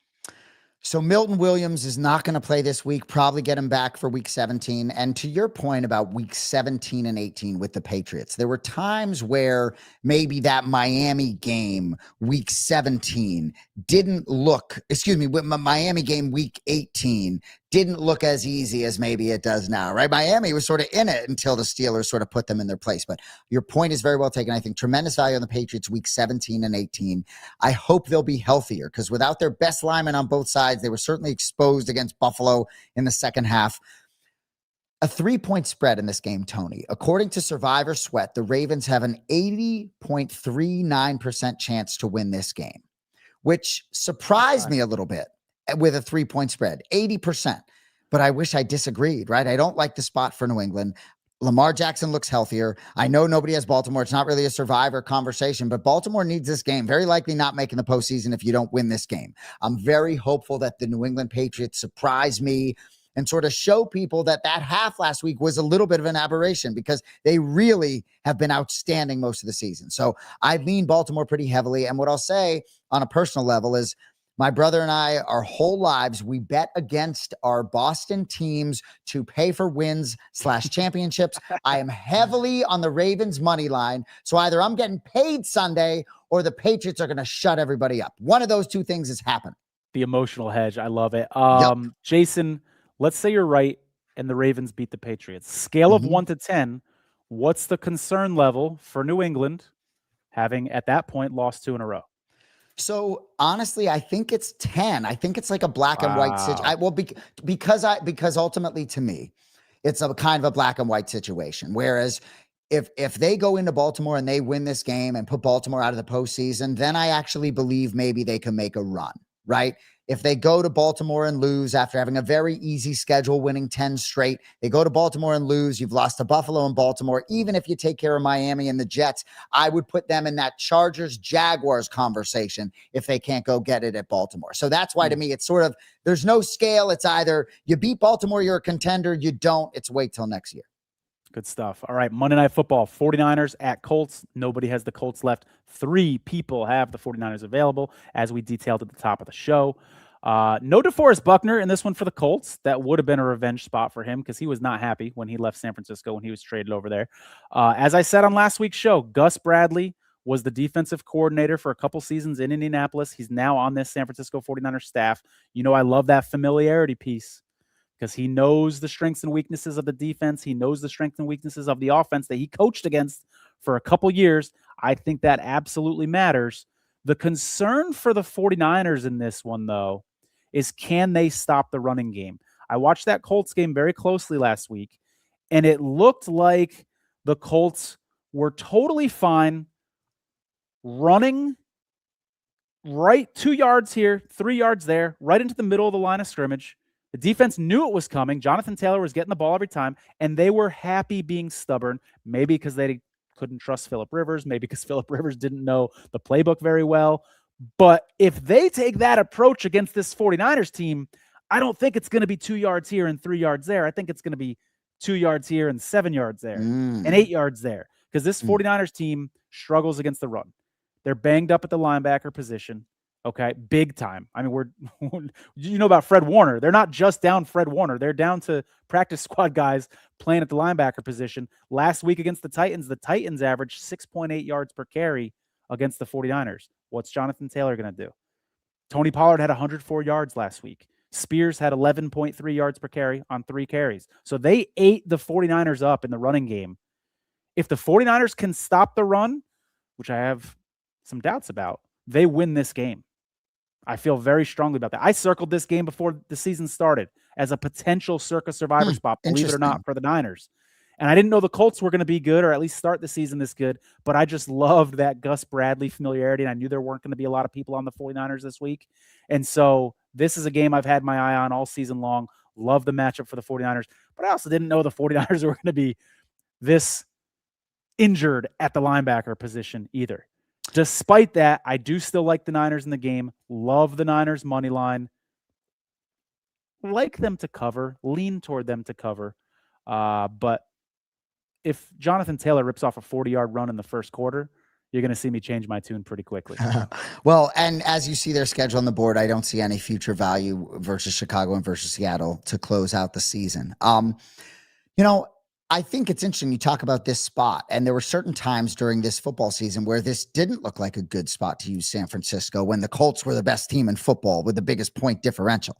Speaker 3: So Milton Williams is not going to play this week, probably get him back for week 17. And to your point about week 17 and 18 with the Patriots, there were times where maybe that Miami game, week 17, didn't look, with Miami game week 18, didn't look as easy as maybe it does now, right? Miami was sort of in it until the Steelers sort of put them in their place. But your point is very well taken. I think tremendous value on the Patriots week 17 and 18. I hope they'll be healthier because without their best linemen on both sides, they were certainly exposed against Buffalo in the second half. A 3-point spread in this game, Tony. According to Survivor Sweat, the Ravens have an 80.39% chance to win this game, which surprised me a little bit with a 3-point spread, 80%. But I wish I disagreed, right? I don't like the spot for New England. Lamar Jackson looks healthier. I know nobody has Baltimore. It's not really a Survivor conversation, but Baltimore needs this game. Very likely not making the postseason if you don't win this game. I'm very hopeful that the New England Patriots surprise me and sort of show people that half last week was a little bit of an aberration because they really have been outstanding most of the season. So I lean Baltimore pretty heavily. And what I'll say on a personal level is my brother and I, our whole lives, we bet against our Boston teams to pay for wins/championships. I am heavily on the Ravens money line. So either I'm getting paid Sunday or the Patriots are going to shut everybody up. One of those two things has happened.
Speaker 1: The emotional hedge. I love it. Jason, let's say you're right and the Ravens beat the Patriots. Scale of 1 to 10, what's the concern level for New England having at that point lost 2 in a row?
Speaker 3: So honestly, I think it's 10. I think it's like a black and white situation. Because ultimately to me, it's a kind of a black and white situation. Whereas if they go into Baltimore and they win this game and put Baltimore out of the postseason, then I actually believe maybe they can make a run, right? If they go to Baltimore and lose after having a very easy schedule, winning 10 straight, they go to Baltimore and lose. You've lost to Buffalo and Baltimore. Even if you take care of Miami and the Jets, I would put them in that Chargers-Jaguars conversation if they can't go get it at Baltimore. So that's why to me, it's sort of, there's no scale. It's either you beat Baltimore, you're a contender. You don't, it's wait till next year.
Speaker 1: Good stuff. All right, Monday Night Football, 49ers at Colts. Nobody has the Colts left. 3 people have the 49ers available, as we detailed at the top of the show. No DeForest Buckner in this one for the Colts. That would have been a revenge spot for him because he was not happy when he left San Francisco when he was traded over there. As I said on last week's show, Gus Bradley was the defensive coordinator for a couple seasons in Indianapolis. He's now on this San Francisco 49ers staff. You know, I love that familiarity piece because he knows the strengths and weaknesses of the defense. He knows the strengths and weaknesses of the offense that he coached against for a couple years. I think that absolutely matters. The concern for the 49ers in this one, though, is can they stop the running game? I watched that Colts game very closely last week, and it looked like the Colts were totally fine running right 2 yards here, 3 yards there, right into the middle of the line of scrimmage. The defense knew it was coming. Jonathan Taylor was getting the ball every time, and they were happy being stubborn, maybe because they couldn't trust Phillip Rivers, maybe because Phillip Rivers didn't know the playbook very well. But if they take that approach against this 49ers team, I don't think it's going to be 2 yards here and 3 yards there. I think it's going to be 2 yards here and 7 yards there and 8 yards there because this 49ers team struggles against the run. They're banged up at the linebacker position. Okay, big time. I mean, you know about Fred Warner. They're not just down Fred Warner. They're down to practice squad guys playing at the linebacker position. Last week against the Titans averaged 6.8 yards per carry against the 49ers. What's Jonathan Taylor going to do? Tony Pollard had 104 yards last week. Spears had 11.3 yards per carry on 3 carries. So they ate the 49ers up in the running game. If the 49ers can stop the run, which I have some doubts about, they win this game. I feel very strongly about that. I circled this game before the season started as a potential Circa Survivor spot, believe it or not, for the Niners. And I didn't know the Colts were going to be good, or at least start the season this good, but I just loved that Gus Bradley familiarity, and I knew there weren't going to be a lot of people on the 49ers this week. And so this is a game I've had my eye on all season long. Love the matchup for the 49ers, but I also didn't know the 49ers were going to be this injured at the linebacker position either. Despite that, I do still like the Niners in the game. Love the Niners money line. Like them to cover, lean toward them to cover. But if Jonathan Taylor rips off a 40-yard run in the first quarter, you're going to see me change my tune pretty quickly.
Speaker 3: Well, and as you see their schedule on the board, I don't see any future value versus Chicago and versus Seattle to close out the season. I think it's interesting you talk about this spot, and there were certain times during this football season where this didn't look like a good spot to use San Francisco when the Colts were the best team in football with the biggest point differential.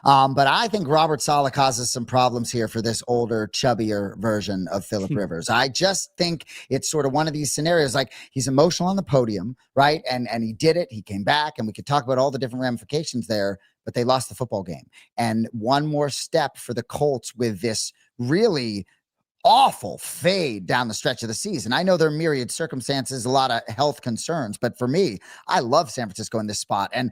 Speaker 3: But I think Robert Saleh causes some problems here for this older, chubbier version of Phillip Rivers. I just think it's sort of one of these scenarios, like he's emotional on the podium, right? And he did it. He came back, and we could talk about all the different ramifications there, but they lost the football game. And one more step for the Colts with this really awful fade down the stretch of the season. I know there are myriad circumstances, a lot of health concerns, but for me, I love San Francisco in this spot. And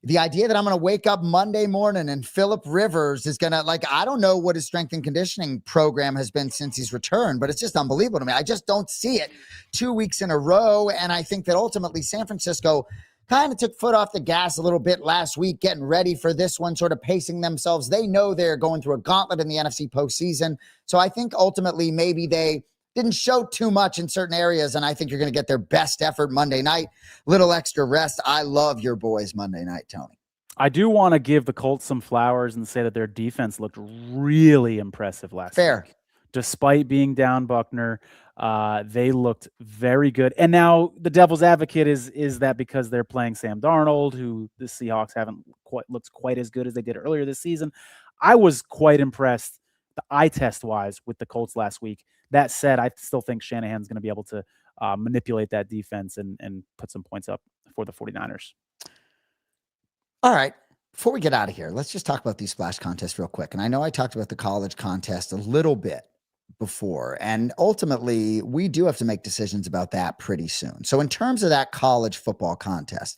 Speaker 3: the idea that I'm going to wake up Monday morning and Phillip Rivers is going to, I don't know what his strength and conditioning program has been since he's returned, but it's just unbelievable to me. I just don't see it 2 weeks in a row. And I think that ultimately San Francisco kind of took foot off the gas a little bit last week, getting ready for this one, sort of pacing themselves. They know they're going through a gauntlet in the NFC postseason. So I think ultimately maybe they didn't show too much in certain areas, and I think you're going to get their best effort Monday night. Little extra rest. I love your boys Monday night, Tony.
Speaker 1: I do want to give the Colts some flowers and say that their defense looked really impressive last week. Despite being down Buckner, they looked very good. And now the devil's advocate is that because they're playing Sam Darnold, who the Seahawks haven't looked quite as good as they did earlier this season. I was quite impressed, the eye test wise, with the Colts last week. That said, I still think Shanahan's going to be able to manipulate that defense and put some points up for the 49ers.
Speaker 3: All right. Before we get out of here, let's just talk about these splash contests real quick. And I know I talked about the college contest a little bit before, and ultimately we do have to make decisions about that pretty soon. So in terms of that college football contest,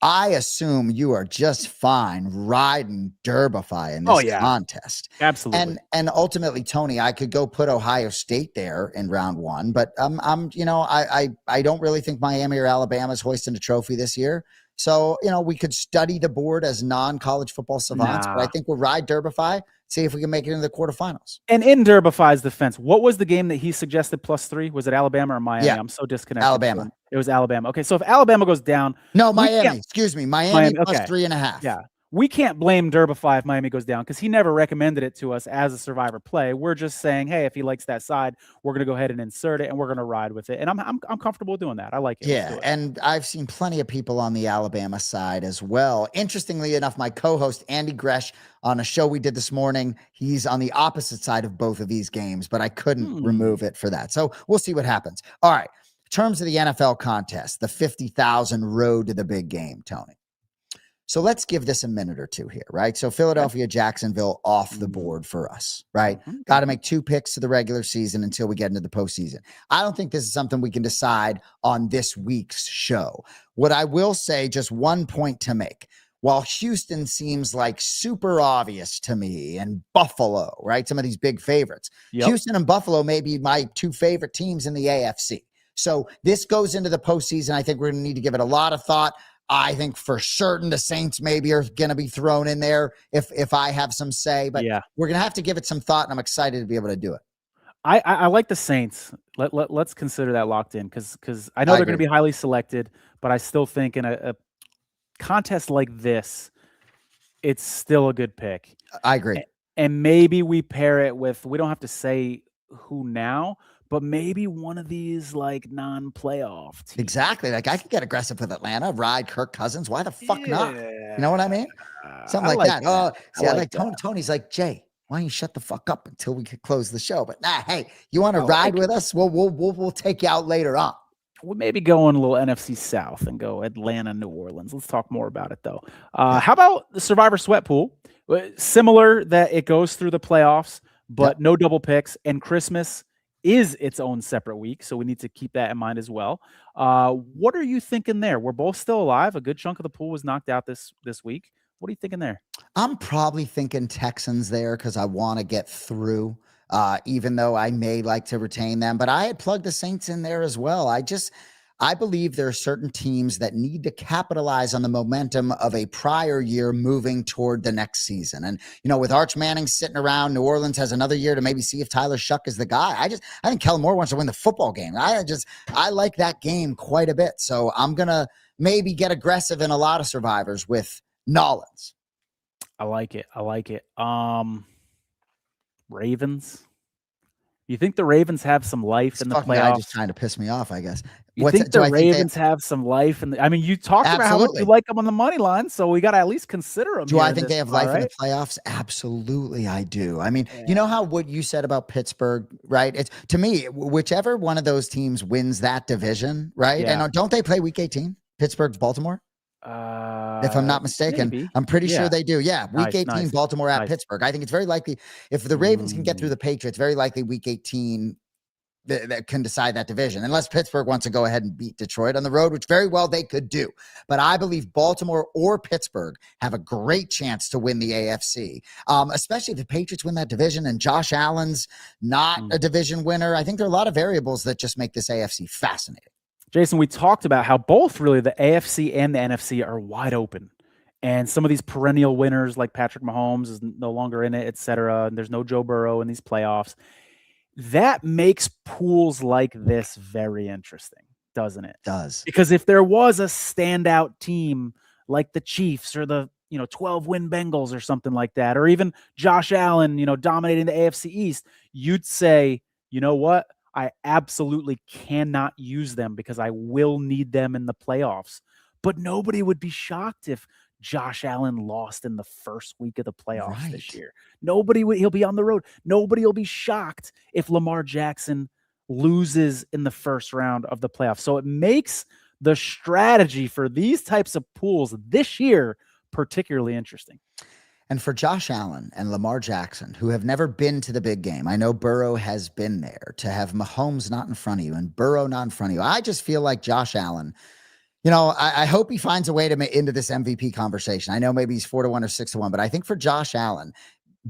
Speaker 3: I assume you are just fine riding Derbify in this contest.
Speaker 1: Absolutely.
Speaker 3: And ultimately, Tony, I could go put Ohio State there in round one, but I don't really think Miami or Alabama is hoisting a trophy this year. So, we could study the board as non-college football savants, but I think we'll ride Derbify, see if we can make it into the quarterfinals.
Speaker 1: And in Derbify's defense, what was the game that he suggested +3? Was it Alabama or Miami?
Speaker 3: Yeah.
Speaker 1: I'm so disconnected.
Speaker 3: Alabama.
Speaker 1: It was Alabama. Okay, so if Alabama goes down.
Speaker 3: No, Miami. Excuse me. Miami plus
Speaker 1: okay.
Speaker 3: 3.5.
Speaker 1: Yeah. We can't blame Derbify if Miami goes down because he never recommended it to us as a survivor play. We're just saying, hey, if he likes that side, we're going to go ahead and insert it, and we're going to ride with it. And I'm comfortable doing that. I like it.
Speaker 3: Yeah, and I've seen plenty of people on the Alabama side as well. Interestingly enough, my co-host Andy Gresh on a show we did this morning, he's on the opposite side of both of these games, but I couldn't remove it for that. So we'll see what happens. All right, in terms of the NFL contest, the 50,000 road to the big game, Tony. So let's give this a minute or two here, right? So Philadelphia, Jacksonville off the board for us, right? Got to make 2 picks to the regular season until we get into the postseason. I don't think this is something we can decide on this week's show. What I will say, just one point to make. While Houston seems like super obvious to me, and Buffalo, right? Some of these big favorites. Houston and Buffalo may be my 2 favorite teams in the AFC. So this goes into the postseason. I think we're going to need to give it a lot of thought. I think for certain the Saints maybe are going to be thrown in there if I have some say, but we're going to have to give it some thought, and I'm excited to be able to do it.
Speaker 1: I like the Saints. Let's consider that locked in because I know they're going to be highly selected, but I still think in a contest like this, it's still a good pick.
Speaker 3: I agree.
Speaker 1: And maybe we pair it with, we don't have to say who now, but maybe one of these non-playoff teams.
Speaker 3: Exactly. I could get aggressive with Atlanta, ride Kirk Cousins. Why the fuck not? You know what I mean? Something like that. Oh, see, I like Tony. Tony's like, Jay, why don't you shut the fuck up until we could close the show? But hey, you want to ride with us? We'll take you out later on.
Speaker 1: We'll maybe go in a little NFC South and go Atlanta, New Orleans. Let's talk more about it though. How about the Survivor Sweat Pool? Similar that it goes through the playoffs, but no double picks, and Christmas is its own separate week, so we need to keep that in mind as well. What are you thinking there? We're both still alive. A good chunk of the pool was knocked out this week. What are you thinking there?
Speaker 3: I'm probably thinking Texans there because I want to get through, even though I may like to retain them. But I had plugged the Saints in there as well. I believe there are certain teams that need to capitalize on the momentum of a prior year moving toward the next season. And, with Arch Manning sitting around, New Orleans has another year to maybe see if Tyler Shuck is the guy. I think Kellen Moore wants to win the football game. I like that game quite a bit. So I'm going to maybe get aggressive in a lot of survivors with Nollins.
Speaker 1: I like it. Ravens. You think the Ravens have some life in the playoffs?
Speaker 3: Guy just trying to piss me off, I guess.
Speaker 1: You think the Ravens have some life in the? You talked about how much you like them on the money line, so we got to at least consider them.
Speaker 3: Do I think they have life in the playoffs? Absolutely, I do. You know how what you said about Pittsburgh, right? It's to me, whichever one of those teams wins that division, right?
Speaker 1: Yeah.
Speaker 3: And don't they play Week 18? Pittsburgh, Baltimore. If I'm not mistaken,
Speaker 1: maybe.
Speaker 3: I'm pretty sure they do. Yeah, Week 18,
Speaker 1: nice.
Speaker 3: Baltimore at Pittsburgh. I think it's very likely if the Ravens can get through the Patriots, very likely Week 18 that can decide that division, unless Pittsburgh wants to go ahead and beat Detroit on the road, which very well they could do. But I believe Baltimore or Pittsburgh have a great chance to win the AFC, especially if the Patriots win that division and Josh Allen's not a division winner. I think there are a lot of variables that just make this AFC fascinating.
Speaker 1: Jason, we talked about how both really the AFC and the NFC are wide open. And some of these perennial winners like Patrick Mahomes is no longer in it, et cetera. And there's no Joe Burrow in these playoffs. That makes pools like this very interesting, doesn't it?
Speaker 3: It does.
Speaker 1: Because if there was a standout team like the Chiefs or the 12-win Bengals or something like that, or even Josh Allen, dominating the AFC East, you'd say, you know what? I absolutely cannot use them because I will need them in the playoffs. But nobody would be shocked if Josh Allen lost in the first week of the playoffs this year. He'll be on the road. Nobody will be shocked if Lamar Jackson loses in the first round of the playoffs. So it makes the strategy for these types of pools this year particularly interesting.
Speaker 3: And for Josh Allen and Lamar Jackson, who have never been to the big game, I know Burrow has been there, to have Mahomes not in front of you and Burrow not in front of you. I just feel like Josh Allen, I hope he finds a way to into this MVP conversation. I know maybe he's 4-1 or 6-1, but I think for Josh Allen,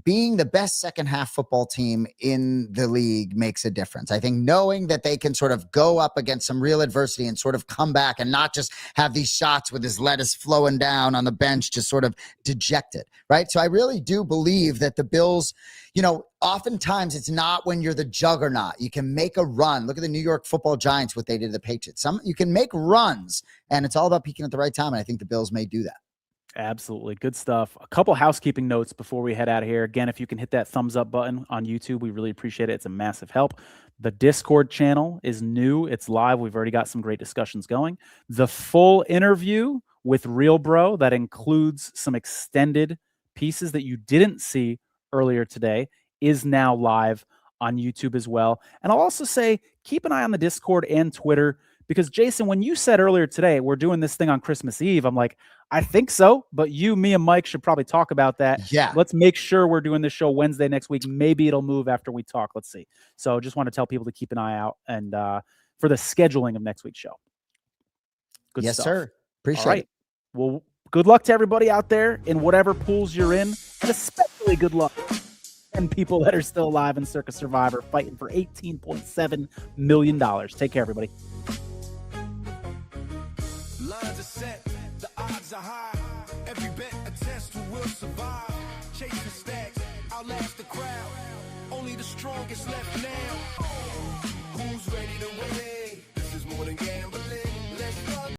Speaker 3: being the best second half football team in the league makes a difference. I think knowing that they can sort of go up against some real adversity and sort of come back and not just have these shots with his lettuce flowing down on the bench, just sort of dejected, right? So I really do believe that the Bills, oftentimes it's not when you're the juggernaut. You can make a run. Look at the New York Football Giants, what they did to the Patriots. You can make runs, and it's all about peaking at the right time, and I think the Bills may do that.
Speaker 1: Absolutely. Good stuff. A couple housekeeping notes before we head out of here. Again, if you can hit that thumbs up button on YouTube, we really appreciate it. It's a massive help. The Discord channel is new. It's live. We've already got some great discussions going. The full interview with Real Bro that includes some extended pieces that you didn't see earlier today is now live on YouTube as well. And I'll also say, keep an eye on the Discord and Twitter, because Jason, when you said earlier today, we're doing this thing on Christmas Eve, I'm like, I think so, but me and Mike should probably talk about that.
Speaker 3: Yeah.
Speaker 1: Let's make sure we're doing this show Wednesday next week. Maybe it'll move after we talk. Let's see. So just want to tell people to keep an eye out and for the scheduling of next week's show. Good
Speaker 3: yes,
Speaker 1: stuff.
Speaker 3: Sir. Appreciate
Speaker 1: All right.
Speaker 3: it.
Speaker 1: Well, good luck to everybody out there in whatever pools you're in, and especially good luck and people that are still alive in Circa Survivor fighting for $18.7 million. Take care, everybody.
Speaker 4: Lines are set, the odds are high. Every bet a test who will survive. Chasing stacks, outlast the crowd. Only the strongest left now. Who's ready to win? This is more than gambling.